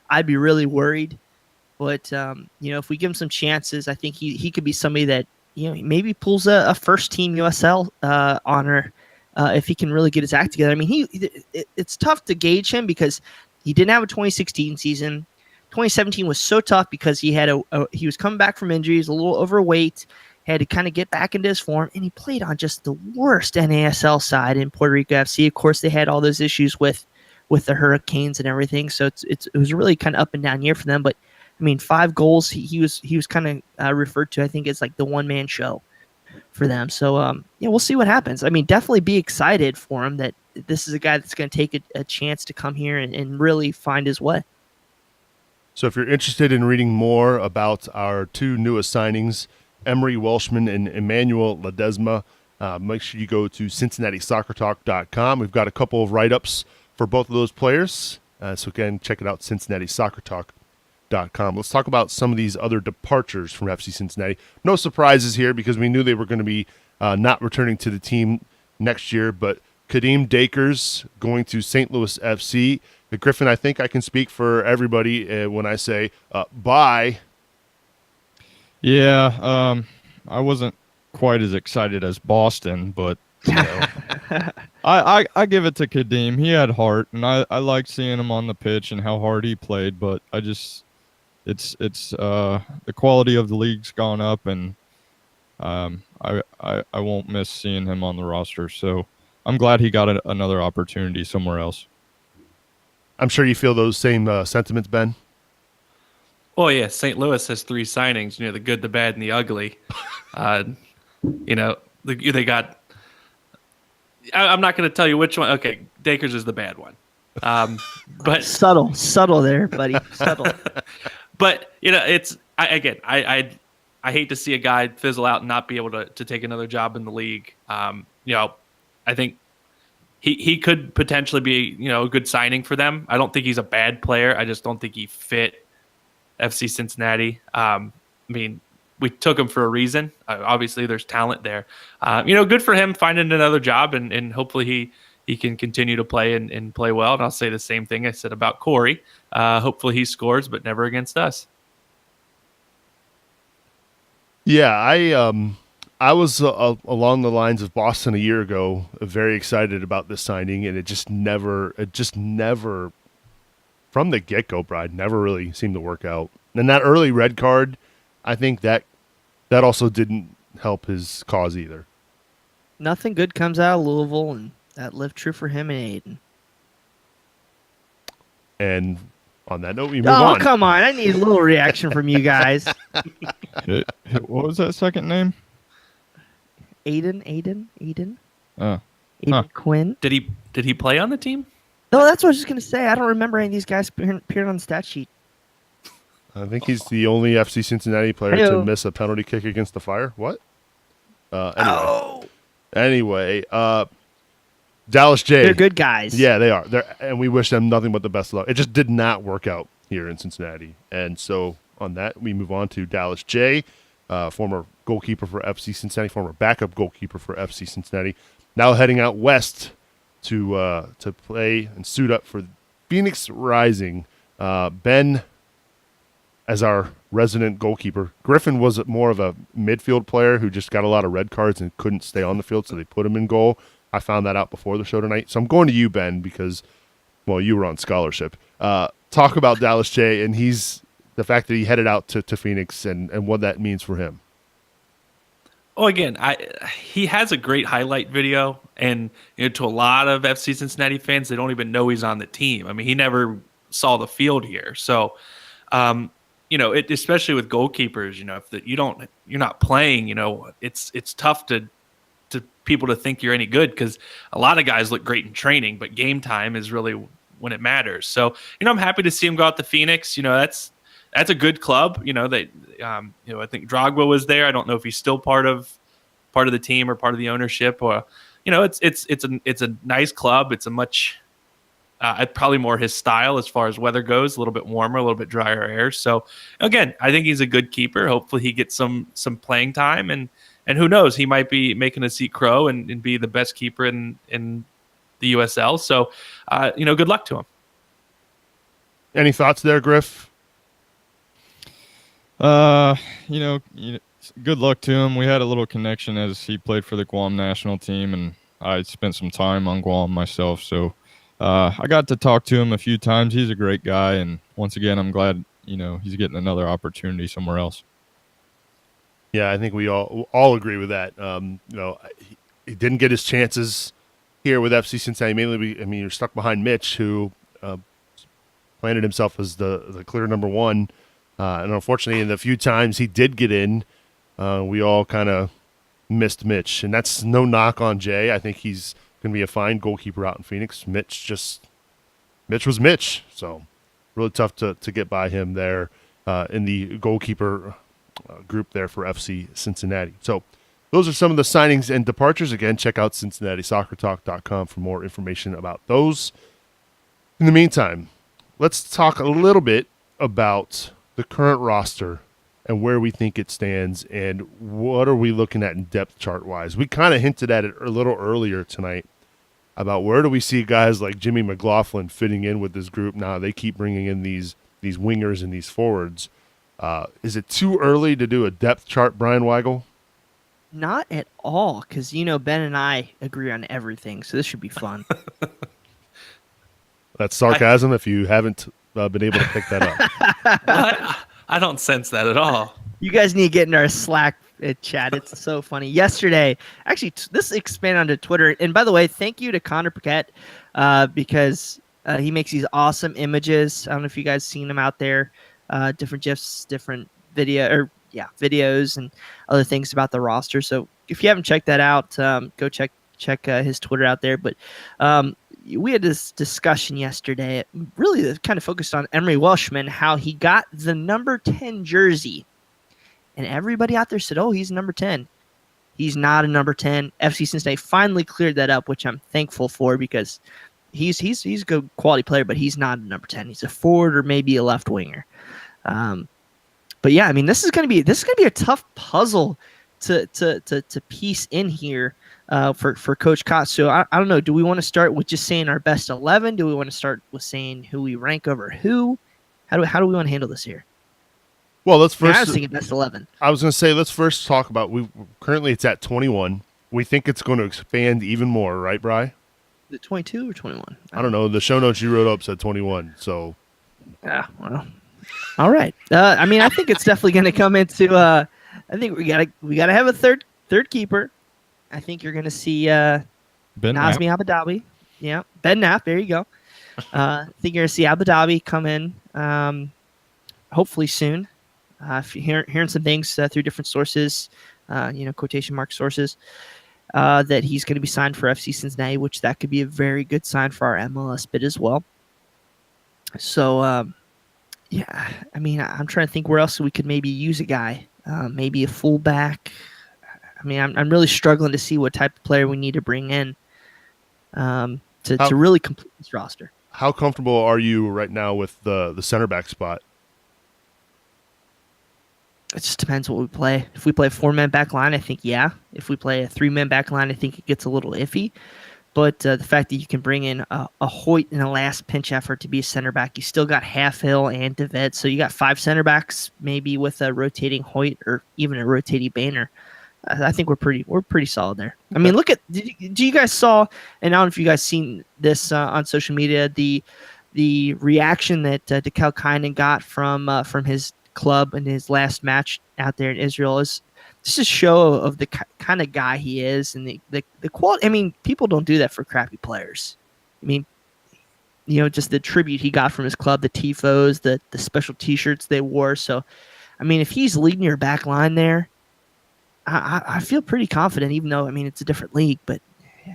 I'd be really worried. But if we give him some chances, I think he could be somebody that maybe pulls a first team USL honor if he can really get his act together. I mean, it's tough to gauge him because he didn't have a 2016 season. 2017 was so tough because he was coming back from injuries, a little overweight, had to kind of get back into his form, and he played on just the worst NASL side in Puerto Rico FC. Of course, they had all those issues with the hurricanes and everything, so it was a really kind of up and down year for them. But I mean, 5 goals. He was kind of referred to, I think, as like the one-man show for them. So yeah, we'll see what happens. I mean, definitely be excited for him that this is a guy that's going to take a chance to come here and really find his way. So if you're interested in reading more about our 2 newest signings, Emery Welshman and Emmanuel Ledesma, make sure you go to CincinnatiSoccerTalk.com. We've got a couple of write-ups for both of those players. So again, check it out, CincinnatiSoccerTalk.com. Let's talk about some of these other departures from FC Cincinnati. No surprises here because we knew they were going to be not returning to the team next year, but Kadeem Dakers going to St. Louis FC. Griffin, I think I can speak for everybody when I say bye. Yeah, I wasn't quite as excited as Boston, but you know, I give it to Kadeem. He had heart, and I liked seeing him on the pitch and how hard he played. But it's the quality of the league's gone up, and I won't miss seeing him on the roster. So I'm glad he got another opportunity somewhere else. I'm sure you feel those same sentiments, Ben. Well, yeah, St. Louis has 3 signings. The good, the bad, and the ugly. They got. I'm not going to tell you which one. Okay, Dakers is the bad one. But subtle there, buddy. Subtle. But it's I hate to see a guy fizzle out and not be able to take another job in the league. I think he could potentially be a good signing for them. I don't think he's a bad player. I just don't think he fit FC Cincinnati. I mean, we took him for a reason. Obviously, there's talent there. Good for him finding another job, and hopefully he can continue to play and play well. And I'll say the same thing I said about Corey. Hopefully he scores, but never against us. Yeah, I was along the lines of Boston a year ago, very excited about this signing, and it just never, from the get-go, Bride, never really seemed to work out. And that early red card, I think that also didn't help his cause either. Nothing good comes out of Louisville, and that lived true for him and Aiden. And on that note, we move on. on. Oh, come on. I need a little reaction from you guys. What was that second name? Aiden. Oh. Aiden Quinn. Did he play on the team? No, that's what I was just going to say. I don't remember any of these guys appearing on the stat sheet. I think he's the only FC Cincinnati player to miss a penalty kick against the Fire. What? Anyway, Dallas J. They're good guys. Yeah, they are. And we wish them nothing but the best of luck. It just did not work out here in Cincinnati. And so on that, we move on to Dallas J., former goalkeeper for FC Cincinnati, former backup goalkeeper for FC Cincinnati, now heading out west to play and suit up for Phoenix Rising. Ben, as our resident goalkeeper, Griffin was more of a midfield player who just got a lot of red cards and couldn't stay on the field, so they put him in goal. I found that out before the show tonight. So I'm going to you, Ben, because, well, you were on scholarship. Talk about Dallas J. and the fact that he headed out to Phoenix and what that means for him. Oh, again, he has a great highlight video, and to a lot of FC Cincinnati fans, they don't even know he's on the team. I mean, he never saw the field here. So, especially with goalkeepers, if you're not playing, it's tough to people to think you're any good, because a lot of guys look great in training, but game time is really when it matters. So, I'm happy to see him go out to Phoenix. That's a good club. I think Drogba was there. I don't know if he's still part of the team or part of the ownership, or, it's a nice club. It's a much, probably more his style as far as weather goes, a little bit warmer, a little bit drier air. So again, I think he's a good keeper. Hopefully he gets some playing time, and who knows, he might be making a seat crow and be the best keeper in the USL. So, good luck to him. Any thoughts there, Griff? Good luck to him. We had a little connection as he played for the Guam national team, and I spent some time on Guam myself. So I got to talk to him a few times. He's a great guy, and once again, I'm glad he's getting another opportunity somewhere else. Yeah, I think we all agree with that. He didn't get his chances here with FC Cincinnati. Mainly, you're stuck behind Mitch, who planted himself as the clear number one And unfortunately, in the few times he did get in, we all kind of missed Mitch. And that's no knock on Jay. I think he's going to be a fine goalkeeper out in Phoenix. Mitch was Mitch. So really tough to get by him there in the goalkeeper group there for FC Cincinnati. So those are some of the signings and departures. Again, check out CincinnatiSoccerTalk.com for more information about those. In the meantime, let's talk a little bit about the current roster and where we think it stands and what are we looking at in depth chart-wise. We kind of hinted at it a little earlier tonight about where do we see guys like Jimmy McLaughlin fitting in with this group now. They keep bringing in these wingers and these forwards. Is it too early to do a depth chart, Brian Weigel? Not at all, because Ben and I agree on everything, so this should be fun. That's sarcasm if you haven't been able to pick that up. I don't sense that at all. You guys need to get in our Slack chat. It's so funny. Yesterday, actually, this expanded onto Twitter. And by the way, thank you to Connor Paquette because he makes these awesome images. I don't know if you guys seen him out there. Different GIFs, different videos and other things about the roster. So if you haven't checked that out, go check his Twitter out there. But we had this discussion yesterday, really kind of focused on Emery Welshman, how he got the number 10 jersey. And everybody out there said, oh, he's number 10. He's not a number 10. FC Cincinnati finally cleared that up, which I'm thankful for because he's a good quality player, but he's not a number 10. He's a forward or maybe a left winger. But yeah, I mean, this is gonna be a tough puzzle to piece in here for Coach Kotz. So I don't know. Do we want to start with just saying our best 11? Do we want to start with saying who we rank over who? How do we want to handle this here? Well, let's first. I was thinking best 11. I was going to say let's first talk about currently it's at 21. We think it's going to expand even more, right, Bri? Is it 22 or 21? I don't know. The show notes you wrote up said 21. So. Yeah. Well. All right. I mean, I think it's definitely going to come into. I think we gotta have a third keeper. I think you're going to see Nazmi Abu Dhabi. Yeah, Ben Knapp. There you go. I think you're going to see Abu Dhabi come in hopefully soon. If you're hearing some things through different sources, quotation mark sources, that he's going to be signed for FC Cincinnati, which that could be a very good sign for our MLS bid as well. So, yeah, I mean, I'm trying to think where else we could maybe use a guy. Maybe a fullback. I mean, I'm really struggling to see what type of player we need to bring in to really complete this roster. How comfortable are you right now with the center back spot? It just depends what we play. If we play a 4-man back line, I think yeah. If we play a 3-man back line, I think it gets a little iffy. But the fact that you can bring in a Hoyt in a last pinch effort to be a center back, you still got Halfhill and DeVet, so you got 5 center backs, maybe with a rotating Hoyt or even a rotating Boehner. I think we're pretty solid there. I mean, look at do you guys saw? And I don't know if you guys seen this on social media, the reaction that Dekel Kynan got from his club in his last match out there in Israel is just a show of the kind of guy he is and the quality. I mean, people don't do that for crappy players. I mean, just the tribute he got from his club, the tifos, the special T-shirts they wore. So, I mean, if he's leading your back line there, I feel pretty confident, even though, I mean, it's a different league, but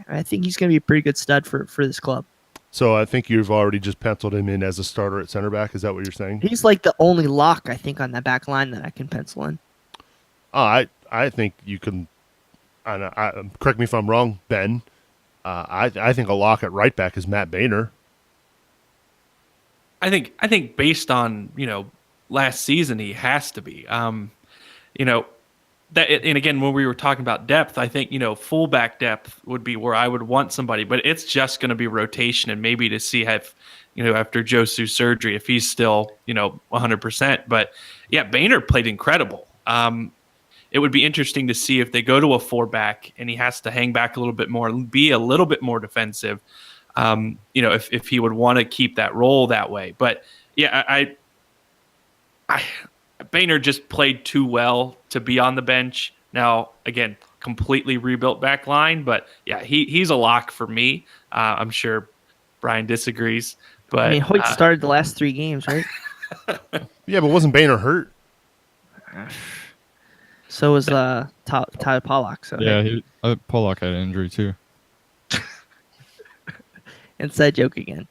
I think he's going to be a pretty good stud for this club. So I think you've already just penciled him in as a starter at center back. Is that what you're saying? He's like the only lock, I think, on that back line that I can pencil in. I think you can. Correct me if I'm wrong, Ben. I think a lock at right back is Matt Boehner. I think based on last season he has to be. That, and again, when we were talking about depth, I think fullback depth would be where I would want somebody, but it's just going to be rotation and maybe to see if after Josu's surgery if he's still 100%. But yeah, Boehner played incredible. It would be interesting to see if they go to a 4-back and he has to hang back a little bit more, be a little bit more defensive. If he would want to keep that role that way. But yeah, Boehner just played too well to be on the bench. Now, again, completely rebuilt back line, but yeah, he's a lock for me. I'm sure Brian disagrees, but I mean, Hoyt started the last 3 games, right? Yeah, but wasn't Boehner hurt? So was Tyler Pollock. So Yeah, Pollock had an injury too. inside joke again.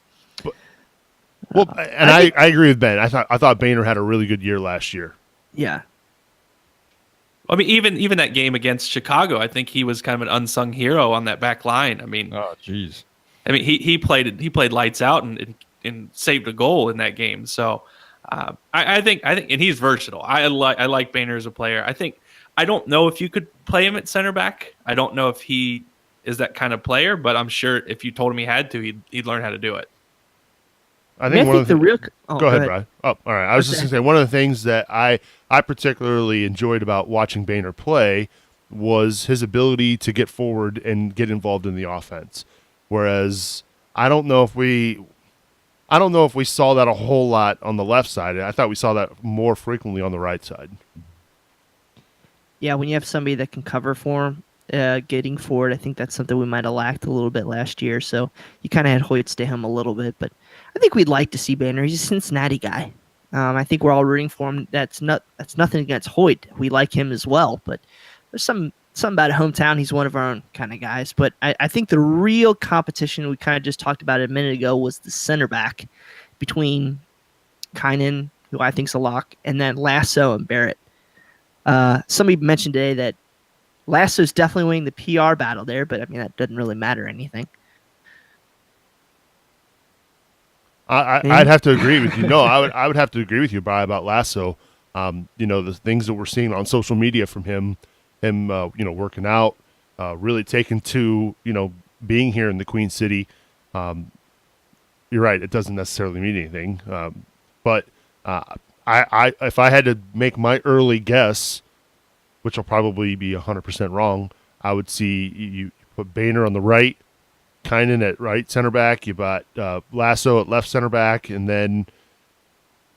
Well, and I agree with Ben. I thought Boehner had a really good year last year. Yeah. I mean, even that game against Chicago, I think he was kind of an unsung hero on that back line. I mean, Oh, jeez. I mean, he played lights out and saved a goal in that game. So I think, and he's versatile. I like Boehner as a player. I don't know if you could play him at center back. I don't know if he is that kind of player, but I'm sure if you told him he had to, he'd learn how to do it. I think one of the real. Go ahead, Brian. Oh, all right. I was just going to say, one of the things that I particularly enjoyed about watching Boehner play was his ability to get forward and get involved in the offense. Whereas I don't know if we saw that a whole lot on the left side. I thought we saw that more frequently on the right side. Yeah, when you have somebody that can cover for him, getting forward, I think that's something we might have lacked a little bit last year. So you kind of had Hoyts to him a little bit, but I think we'd like to see Banner. He's a Cincinnati guy. I think we're all rooting for him. That's nothing against Hoyt. We like him as well, but there's something about a hometown. He's one of our own kind of guys. But I think the real competition we kind of just talked about a minute ago was the center back between Kynan, who I think's a lock, and then Lasso and Barrett. Somebody mentioned today that Lasso's definitely winning the PR battle there, but I mean that doesn't really matter anything. I'd have to agree with you. No, I would have to agree with you, Brian, about Lasso. The things that we're seeing on social media from him, working out, really taking to, being here in the Queen City. You're right; it doesn't necessarily mean anything. But if I had to make my early guess, which will probably be 100% wrong, I would see you put Boehner on the right, Kynan at right center back. You got Lasso at left center back, and then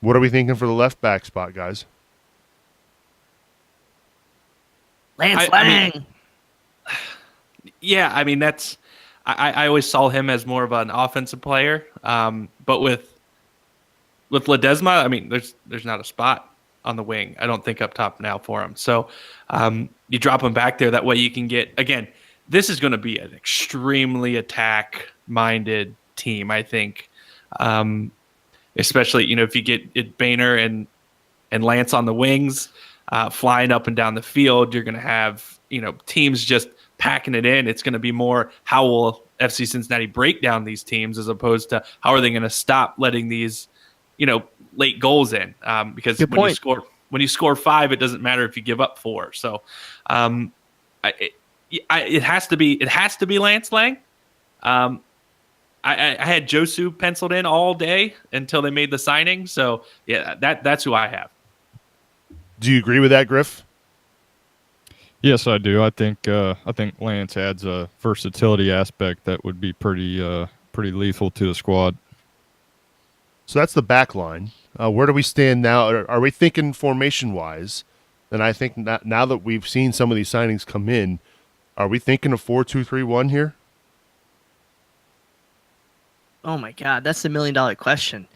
what are we thinking for the left back spot, guys? Lance Lang. I mean that's. I always saw him as more of an offensive player, but with Ledesma, I mean, there's not a spot on the wing, I don't think, up top now for him. So you drop him back there. That way you can get, again, this is going to be an extremely attack-minded team, I think. Especially, if you get Boehner and Lance on the wings, flying up and down the field, you're going to have, teams just packing it in. It's going to be more how will FC Cincinnati break down these teams as opposed to how are they going to stop letting these, late goals in, because when you score 5, it doesn't matter if you give up 4. So it has to be Lance Lang. I had Josu penciled in all day until they made the signing. So yeah, that's who I have. Do you agree with that, Griff? Yes, I do. I think Lance adds a versatility aspect that would be pretty lethal to the squad. So that's the back line. Where do we stand now? Are we thinking formation-wise? And I think now that we've seen some of these signings come in, are we thinking of 4-2-3-1 here? Oh my God, that's the $1 million question.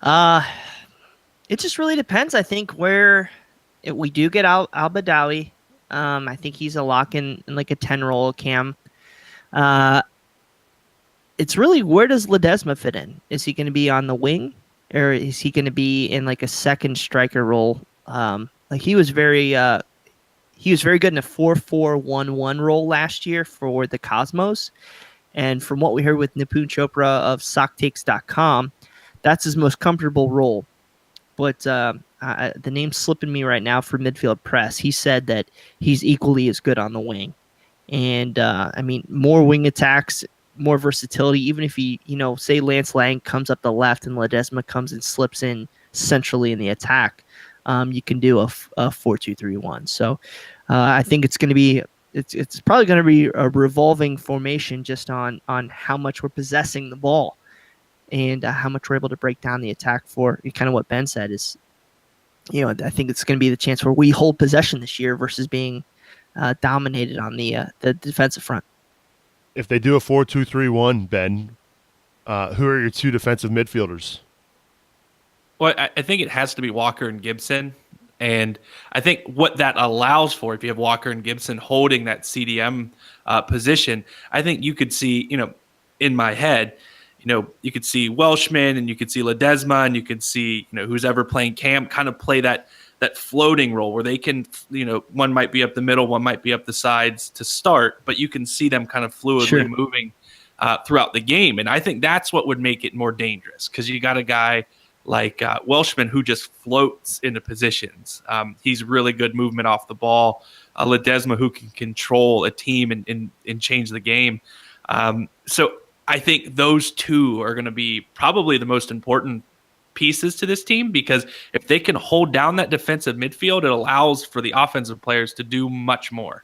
It just really depends. I think where we do get Al-Badawi. I think he's a lock in like a 10 role, Cam. It's really, where does Ledesma fit in? Is he going to be on the wing, or is he going to be in like a second striker role? Like he was very good in a 4-4-1-1 role last year for the Cosmos. And from what we heard with Nipun Chopra of SockTakes.com, that's his most comfortable role. But the name's slipping me right now for midfield press. He said that he's equally as good on the wing. And, I mean, more wing attacks, more versatility. Even if he, say Lance Lang comes up the left and Ledesma comes and slips in centrally in the attack, you can do a 4-2-3-1. So I think it's going to be it's probably going to be a revolving formation just on how much we're possessing the ball and how much we're able to break down the attack for. Kind of what Ben said is, I think it's going to be the chance where we hold possession this year versus being dominated on the defensive front. If they do a 4-2-3-1, Ben, who are your 2 defensive midfielders? Well, I think it has to be Walker and Gibson. And I think what that allows for, if you have Walker and Gibson holding that CDM position, I think you could see, in my head, you could see Welshman and you could see Ledesma and you could see, who's ever playing Cam kind of play that floating role where they can, one might be up the middle, one might be up the sides to start, but you can see them kind of fluidly moving throughout the game. And I think that's what would make it more dangerous because you got a guy like Welshman who just floats into positions. He's really good movement off the ball. Ledesma who can control a team and change the game. So I think those two are going to be probably the most important pieces to this team because if they can hold down that defensive midfield, it allows for the offensive players to do much more.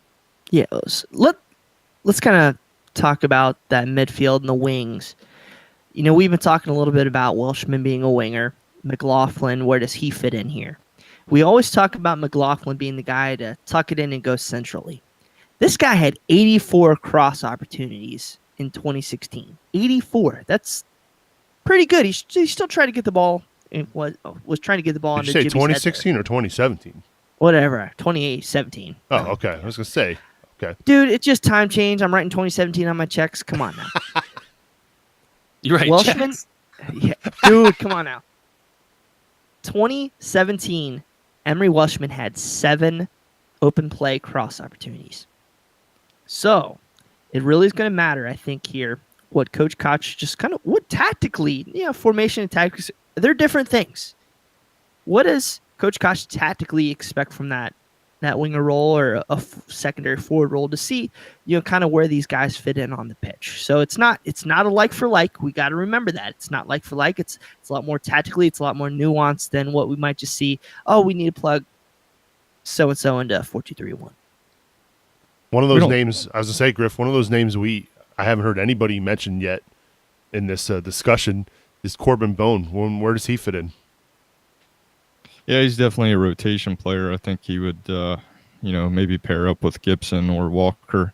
Yeah, let's kind of talk about that midfield and the wings. We've been talking a little bit about Welshman being a winger. McLaughlin, where does he fit in here? We always talk about McLaughlin being the guy to tuck it in and go centrally. This guy had 84 cross opportunities in 2016. 84. That's pretty good. He still tried to get the ball. Was trying to get the ball. Did you say 2016 or 2017? Whatever. 2017. Oh, okay. I was gonna say. Okay. Dude, it's just time change. I'm writing 2017 on my checks. Come on now. You're right. Welshman. Yeah, dude, come on now. 2017, Emery Welshman had 7 open play cross opportunities. So it really is going to matter, I think, here what Coach Koch just kind of what tactically, formation and tactics, they're different things. What does Coach Koch tactically expect from that winger role or a secondary forward role to see, kind of where these guys fit in on the pitch. So it's not a like for like. We got to remember that it's not like for like. It's a lot more tactically. It's a lot more nuanced than what we might just see. Oh, we need to plug so and so into 4-2-3-1. One of those names, I was gonna say, Griff. One of those names I haven't heard anybody mention yet in this discussion is Corbin Bone. Where does he fit in? Yeah, he's definitely a rotation player. I think he would, maybe pair up with Gibson or Walker,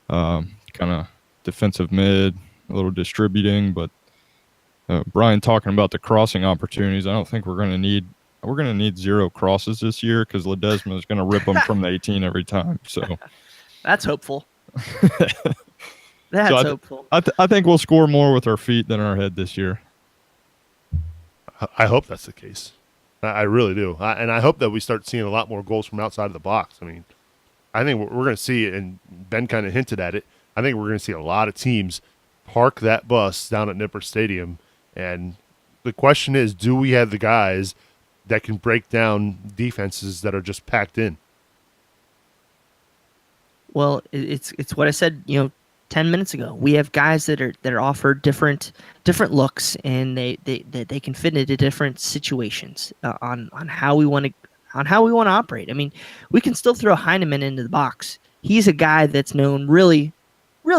kind of defensive mid, a little distributing. But Brian talking about the crossing opportunities, I don't think we're going to need 0 crosses this year because Ledesma is going to rip them from the 18 every time. So that's hopeful. That's hopeful. I think we'll score more with our feet than our head this year. I hope that's the case. I really do. And I hope that we start seeing a lot more goals from outside of the box. I mean, I think we're going to see it, and Ben kind of hinted at it. I think we're going to see a lot of teams park that bus down at Nippert Stadium. And the question is, do we have the guys that can break down defenses that are just packed in? Well, it's what I said, 10 minutes ago. We have guys that are offered different looks, and they can fit into different situations on how we want to operate. I mean, we can still throw Heineman into the box. He's a guy that's known really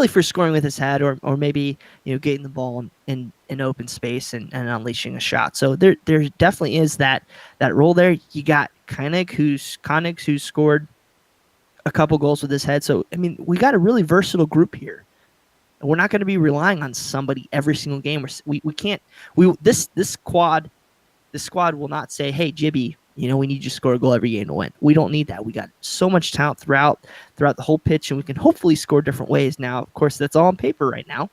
for scoring with his head, or maybe getting the ball in open space and unleashing a shot. So there definitely is that role there. You got Koenig who's scored a couple goals with his head. So I mean, we got a really versatile group here. And we're not going to be relying on somebody every single game. We can't. This squad will not say, "Hey, Jibby, we need you to score a goal every game to win." We don't need that. We got so much talent throughout the whole pitch, and we can hopefully score different ways. Now, of course, that's all on paper right now,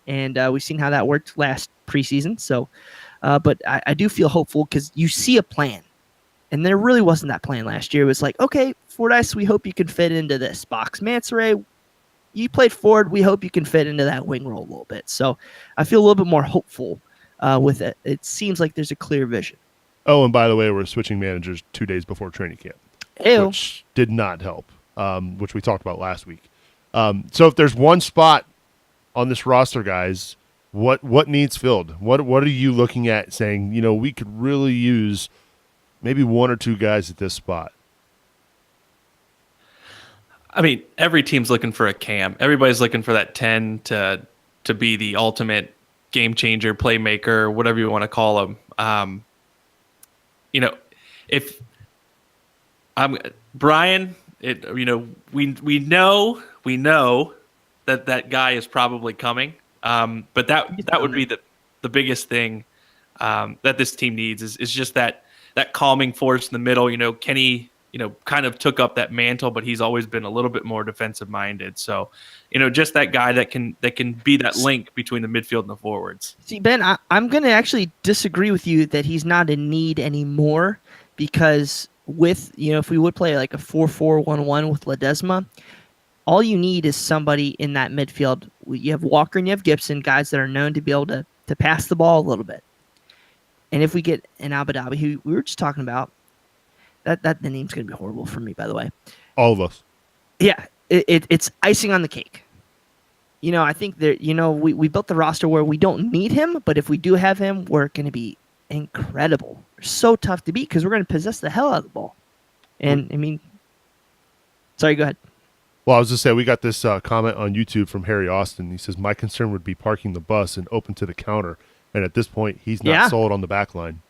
and we've seen how that worked last preseason. So, but I do feel hopeful because you see a plan, and there really wasn't that plan last year. It was like, okay, Fordyce, we hope you can fit into this box. Mansoray, you played forward. We hope you can fit into that wing role a little bit. So I feel a little bit more hopeful with it. It seems like there's a clear vision. Oh, and by the way, we're switching managers 2 days before training camp, which did not help, which we talked about last week. So if there's one spot on this roster, guys, what needs filled? What are you looking at saying, we could really use maybe 1 or 2 guys at this spot? I mean, every team's looking for a Cam. Everybody's looking for that 10 to be the ultimate game changer, playmaker, whatever you want to call him. If I'm Brian, we know that guy is probably coming. But that would be the biggest thing that this team needs is just that calming force in the middle. Kenny, kind of took up that mantle, but he's always been a little bit more defensive minded. So, just that guy that can be that link between the midfield and the forwards. See, Ben, I'm going to actually disagree with you that he's not in need anymore, because with, if we would play like a 4-4-1-1 with Ledesma, all you need is somebody in that midfield. You have Walker and you have Gibson, guys that are known to be able to pass the ball a little bit. And if we get an Abu Dhabi, who we were just talking about, that the name's going to be horrible for me, by the way. All of us. Yeah, it's icing on the cake. I think that, we built the roster where we don't need him, but if we do have him, we're going to be incredible. They're so tough to beat because we're going to possess the hell out of the ball. And, sorry, go ahead. Well, I was just saying, we got this comment on YouTube from Harry Austin. He says, my concern would be parking the bus and open to the counter. And at this point, he's not sold on the back line.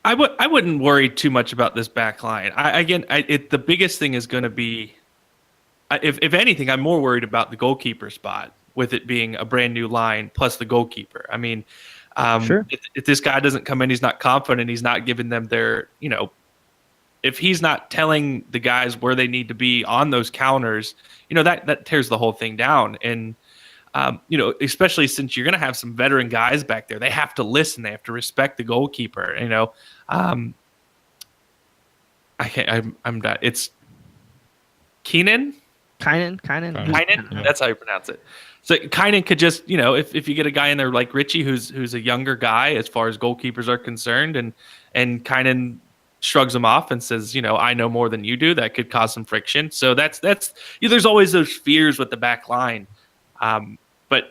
I wouldn't worry too much about this back line. The biggest thing is going to be, if anything, I'm more worried about the goalkeeper spot, with it being a brand new line plus the goalkeeper. I mean, sure. If this guy doesn't come in, he's not confident, he's not giving them their, if he's not telling the guys where they need to be on those counters, that tears the whole thing down. And, especially since you're going to have some veteran guys back there, they have to listen. They have to respect the goalkeeper. I'm not. It's Kynan. Yeah. That's how you pronounce it. So Kynan could just, if you get a guy in there like Richie, who's a younger guy as far as goalkeepers are concerned, and Kynan shrugs him off and says, I know more than you do, that could cause some friction. So that's there's always those fears with the back line. But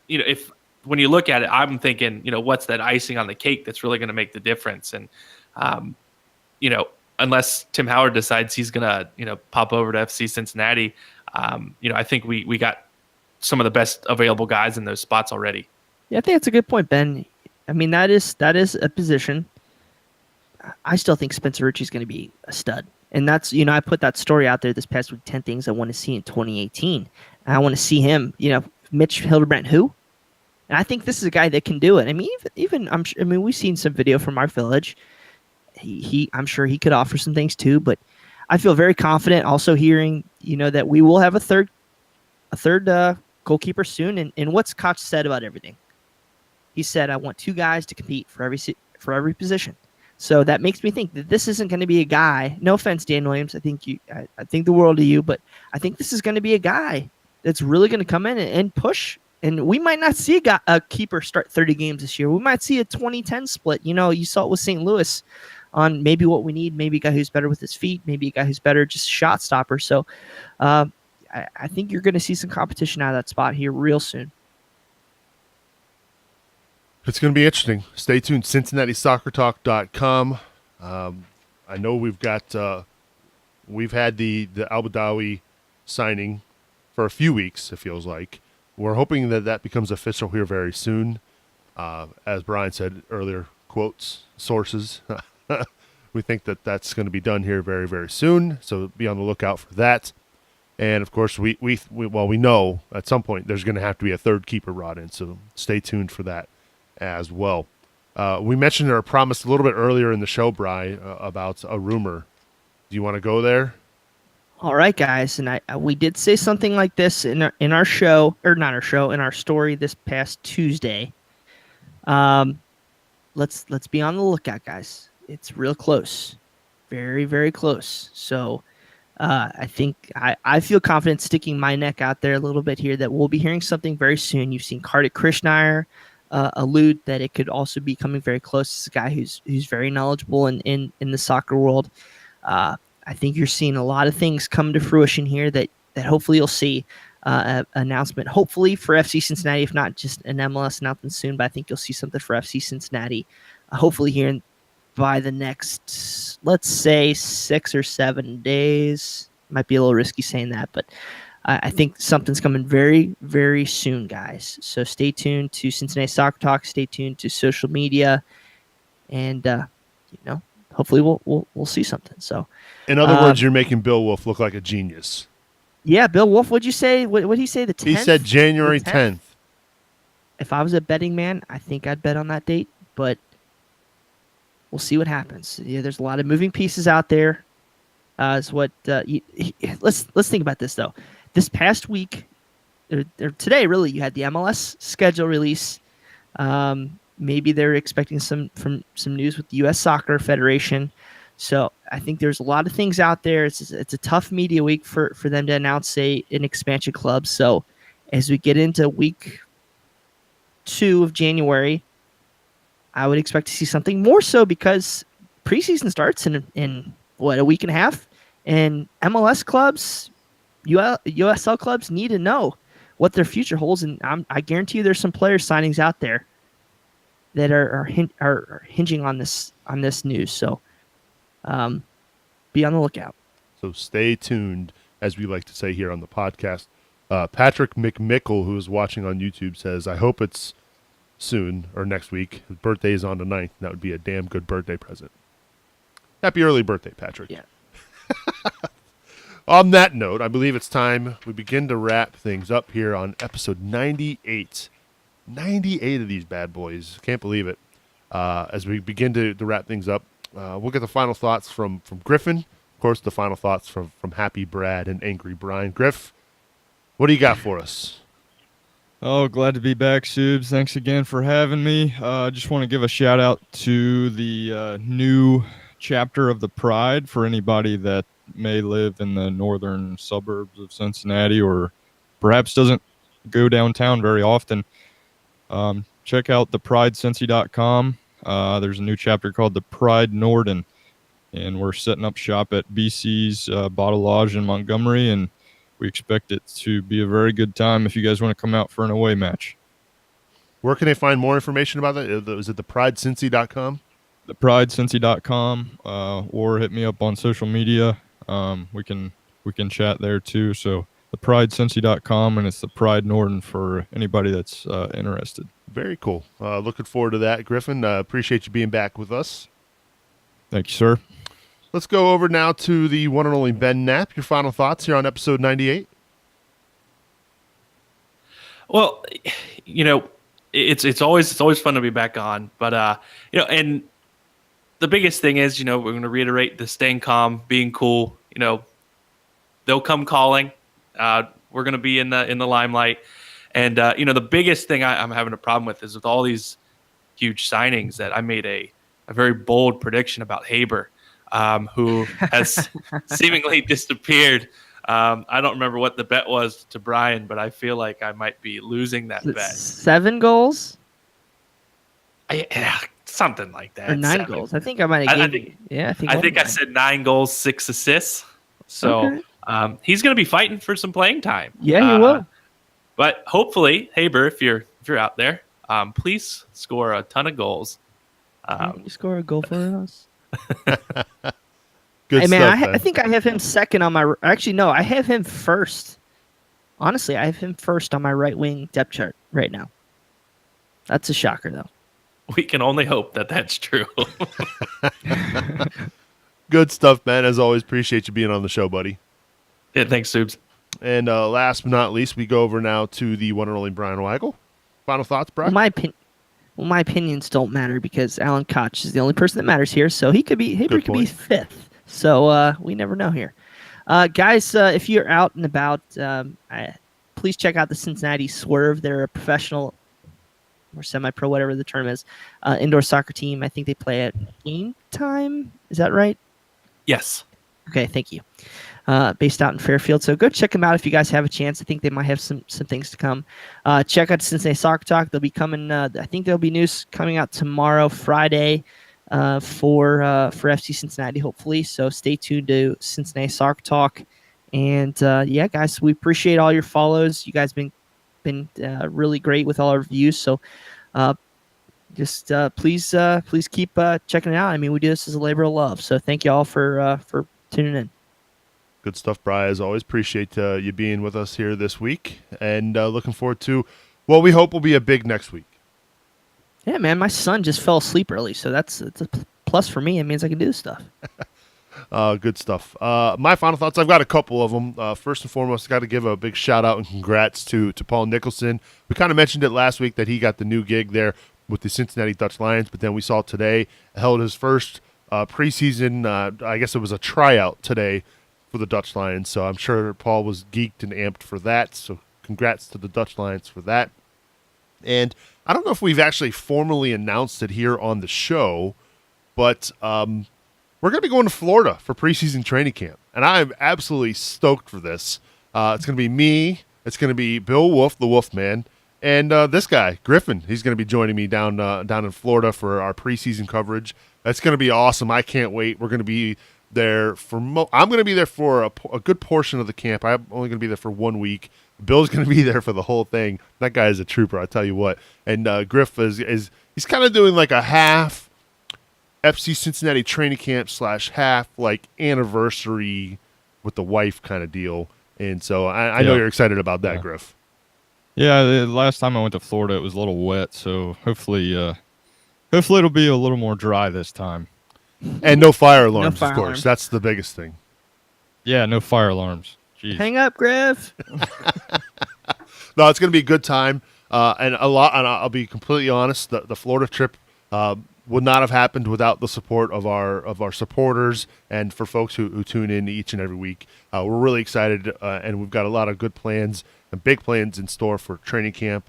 if when you look at it, I'm thinking, what's that icing on the cake that's really going to make the difference? And unless Tim Howard decides he's going to pop over to FC Cincinnati, I think we got some of the best available guys in those spots already. Yeah, I think that's a good point, Ben. I mean, that is a position. I still think Spencer Richie's going to be a stud. And that's, I put that story out there this past week, 10 things I want to see in 2018. And I want to see him, Mitch Hildebrandt, who? And I think this is a guy that can do it. I mean, we've seen some video from our village. I'm sure he could offer some things too, but I feel very confident also hearing, that we will have a third goalkeeper soon. And what's Koch said about everything? He said, I want two guys to compete for every position. So that makes me think that this isn't going to be a guy. No offense, Dan Williams. I think the world of you, but I think this is going to be a guy that's really going to come in and push. And we might not see a keeper start 30 games this year. We might see a 20-10 split. You saw it with St. Louis on maybe what we need. Maybe a guy who's better with his feet. Maybe a guy who's better just shot stopper. So I think you're going to see some competition out of that spot here real soon. It's going to be interesting. Stay tuned. CincinnatiSoccerTalk.com. I know we've had the Abu Dhabi signing for a few weeks, it feels like. We're hoping that becomes official here very soon. As Brian said earlier, quotes, sources. We think that's going to be done here very, very soon. So be on the lookout for that. And of course, we know at some point there's going to have to be a third keeper brought in. So stay tuned for that as well. We mentioned or promised a little bit earlier in the show, Bri, about a rumor. Do you want to go there? All right, guys, and we did say something like this in our show, or not our show, in our story this past Tuesday. Let's be on the lookout, guys. It's real close, very, very close. So I think I feel confident sticking my neck out there a little bit here that we'll be hearing something very soon. You've seen Kartik Krishnaiyer allude that it could also be coming very close. It's a guy who's very knowledgeable in the soccer world. I think you're seeing a lot of things come to fruition here that hopefully you'll see an announcement, hopefully for FC Cincinnati, if not just an MLS announcement soon, but I think you'll see something for FC Cincinnati, hopefully here by the next, let's say, 6 or 7 days. Might be a little risky saying that, but I think something's coming very, very soon, guys. So stay tuned to Cincinnati Soccer Talk. Stay tuned to social media, and hopefully we'll see something. So, in other words, you're making Bill Wolf look like a genius. Yeah, Bill Wolf. What'd you say? What'd he say? The 10th? He said January 10th. if I was a betting man, I think I'd bet on that date, but we'll see what happens. Yeah, there's a lot of moving pieces out there. Is what let's think about this though. This past week, or today, really, you had the MLS schedule release. Maybe they're expecting some news with the U.S. Soccer Federation. So I think there's a lot of things out there. It's a tough media week for them to announce an expansion club. So as we get into week 2 of January, I would expect to see something more so because preseason starts in what, a week and a half, and MLS clubs, USL clubs need to know what their future holds, and I guarantee you there's some player signings out there that are hinging on this news. So be on the lookout. So stay tuned, as we like to say here on the podcast. Patrick McMickle, who is watching on YouTube, says, I hope it's soon or next week. His birthday is on the 9th. That would be a damn good birthday present. Happy early birthday, Patrick. Yeah. On that note, I believe it's time we begin to wrap things up here on episode 98. 98 of these bad boys. Can't believe it. As we begin to wrap things up, we'll get the final thoughts from Griffin. Of course, the final thoughts from Happy Brad and Angry Brian. Griff, what do you got for us? Oh, glad to be back, Subs. Thanks again for having me. I just want to give a shout out to the new chapter of the Pride for anybody that may live in the northern suburbs of Cincinnati or perhaps doesn't go downtown very often. Check out thepridecincy.com. There's a new chapter called the Pride Norden, and we're setting up shop at BC's Bottle Lodge in Montgomery, and we expect it to be a very good time if you guys want to come out for an away match. Where can they find more information about that? Is it thepridecincy.com? Thepridecincy.com, or hit me up on social media. We can chat there too. So thepridecincy.com, and it's the Pride Norden for anybody that's interested. Very cool. Looking forward to that, Griffin. Appreciate you being back with us. Thank you, sir. Let's go over now to the one and only Ben Knapp. Your final thoughts here on episode 98? Well, it's always fun to be back on, but and the biggest thing is, we're going to reiterate the staying calm, being cool. They'll come calling. We're going to be in the limelight, and the biggest thing I'm having a problem with is with all these huge signings that I made a very bold prediction about Haber, who has seemingly disappeared. I don't remember what the bet was to Brian, but I feel like I might be losing that bet. 7 goals? Something like that. Or 9 7 goals. I think I might have given you. Yeah, I think I said 9 goals, 6 assists. So Okay. He's going to be fighting for some playing time. Yeah, he will. But hopefully, Haber, if you're out there, please score a ton of goals. Can you score a goal for us? Good Hey, stuff, man, Ben. I think I have him second on my... Actually, no, I have him first. Honestly, I have him first on my right wing depth chart right now. That's a shocker, though. We can only hope that that's true. Good stuff, Ben. As always, appreciate you being on the show, buddy. Yeah, thanks, Subs. And last but not least, we go over now to the one and only Brian Weigel. Final thoughts, Brian? My opinions don't matter because Alan Koch is the only person that matters here. So Haber could be fifth. So we never know here. Guys, if you're out and about, please check out the Cincinnati Swerve. They're a professional or semi-pro, whatever the term is, indoor soccer team. I think they play at Game Time. Is that right? Yes. Okay, thank you. Based out in Fairfield. So go check them out if you guys have a chance. I think they might have some things to come. Check out Cincinnati Soccer Talk. They'll be coming. I think there'll be news coming out tomorrow, Friday, for FC Cincinnati, hopefully. So stay tuned to Cincinnati Soccer Talk. And yeah, guys, we appreciate all your follows. You guys been really great with all our reviews. So just please keep checking it out. I mean, we do this as a labor of love. So thank you all for tuning in. Good stuff, Brian. As always, appreciate you being with us here this week. And looking forward to what we hope will be a big next week. Yeah, man, my son just fell asleep early. So it's a plus for me. It means I can do stuff. Good stuff. My final thoughts, I've got a couple of them. First and foremost, got to give a big shout out and congrats to Paul Nicholson. We kind of mentioned it last week that he got the new gig there with the Cincinnati Dutch Lions, but then we saw today held his first preseason, I guess it was a tryout today for the Dutch Lions. So I'm sure Paul was geeked and amped for that. So congrats to the Dutch Lions for that. And I don't know if we've actually formally announced it here on the show, but we're going to be going to Florida for preseason training camp, and I am absolutely stoked for this. It's going to be me. It's going to be Bill Wolf, the Wolfman, and this guy, Griffin. He's going to be joining me down in Florida for our preseason coverage. That's going to be awesome. I can't wait. We're going to be there for I'm going to be there for a good portion of the camp. I'm only going to be there for 1 week. Bill's going to be there for the whole thing. That guy is a trooper, I tell you what. And Griff is he's kind of doing like a half FC Cincinnati training camp / half like anniversary with the wife kind of deal. And so I know you're excited about that, Griff. Yeah, the last time I went to Florida, it was a little wet, so hopefully it'll be a little more dry this time. And no fire alarms, No fire of course. alarms. That's the biggest thing. Yeah, no fire alarms. Jeez. Hang up, Griff. No, it's going to be a good time, and a lot. And I'll be completely honest: the Florida trip would not have happened without the support of our supporters and for folks who tune in each and every week. We're really excited, and we've got a lot of good plans and big plans in store for training camp.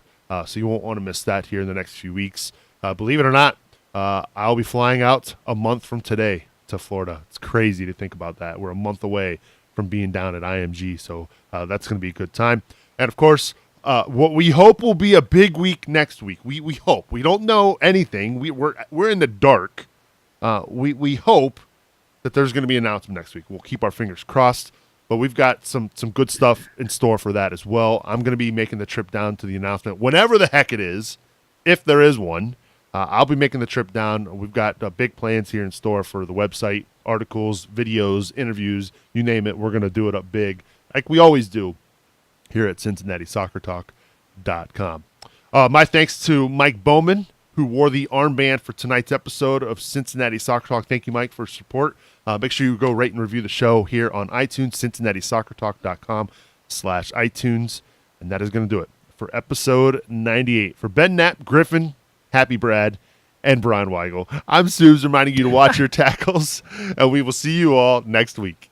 So you won't want to miss that here in the next few weeks. Believe it or not, I'll be flying out a month from today to Florida. It's crazy to think about that. We're a month away from being down at IMG, so that's going to be a good time. And of course, what we hope will be a big week next week. We hope. We don't know anything. We're in the dark. We hope that there's going to be an announcement next week. We'll keep our fingers crossed, but we've got some good stuff in store for that as well. I'm going to be making the trip down to the announcement, whenever the heck it is, if there is one. I'll be making the trip down. We've got big plans here in store for the website, articles, videos, interviews, you name it. We're going to do it up big, like we always do here at CincinnatiSoccerTalk.com. My thanks to Mike Bowman, who wore the armband for tonight's episode of Cincinnati Soccer Talk. Thank you, Mike, for support. Make sure you go rate and review the show here on iTunes, CincinnatiSoccerTalk.com/iTunes. And that is going to do it for episode 98. For Ben Knapp, Griffin, Happy Brad, and Brian Weigel, I'm Subs reminding you to watch your tackles, and we will see you all next week.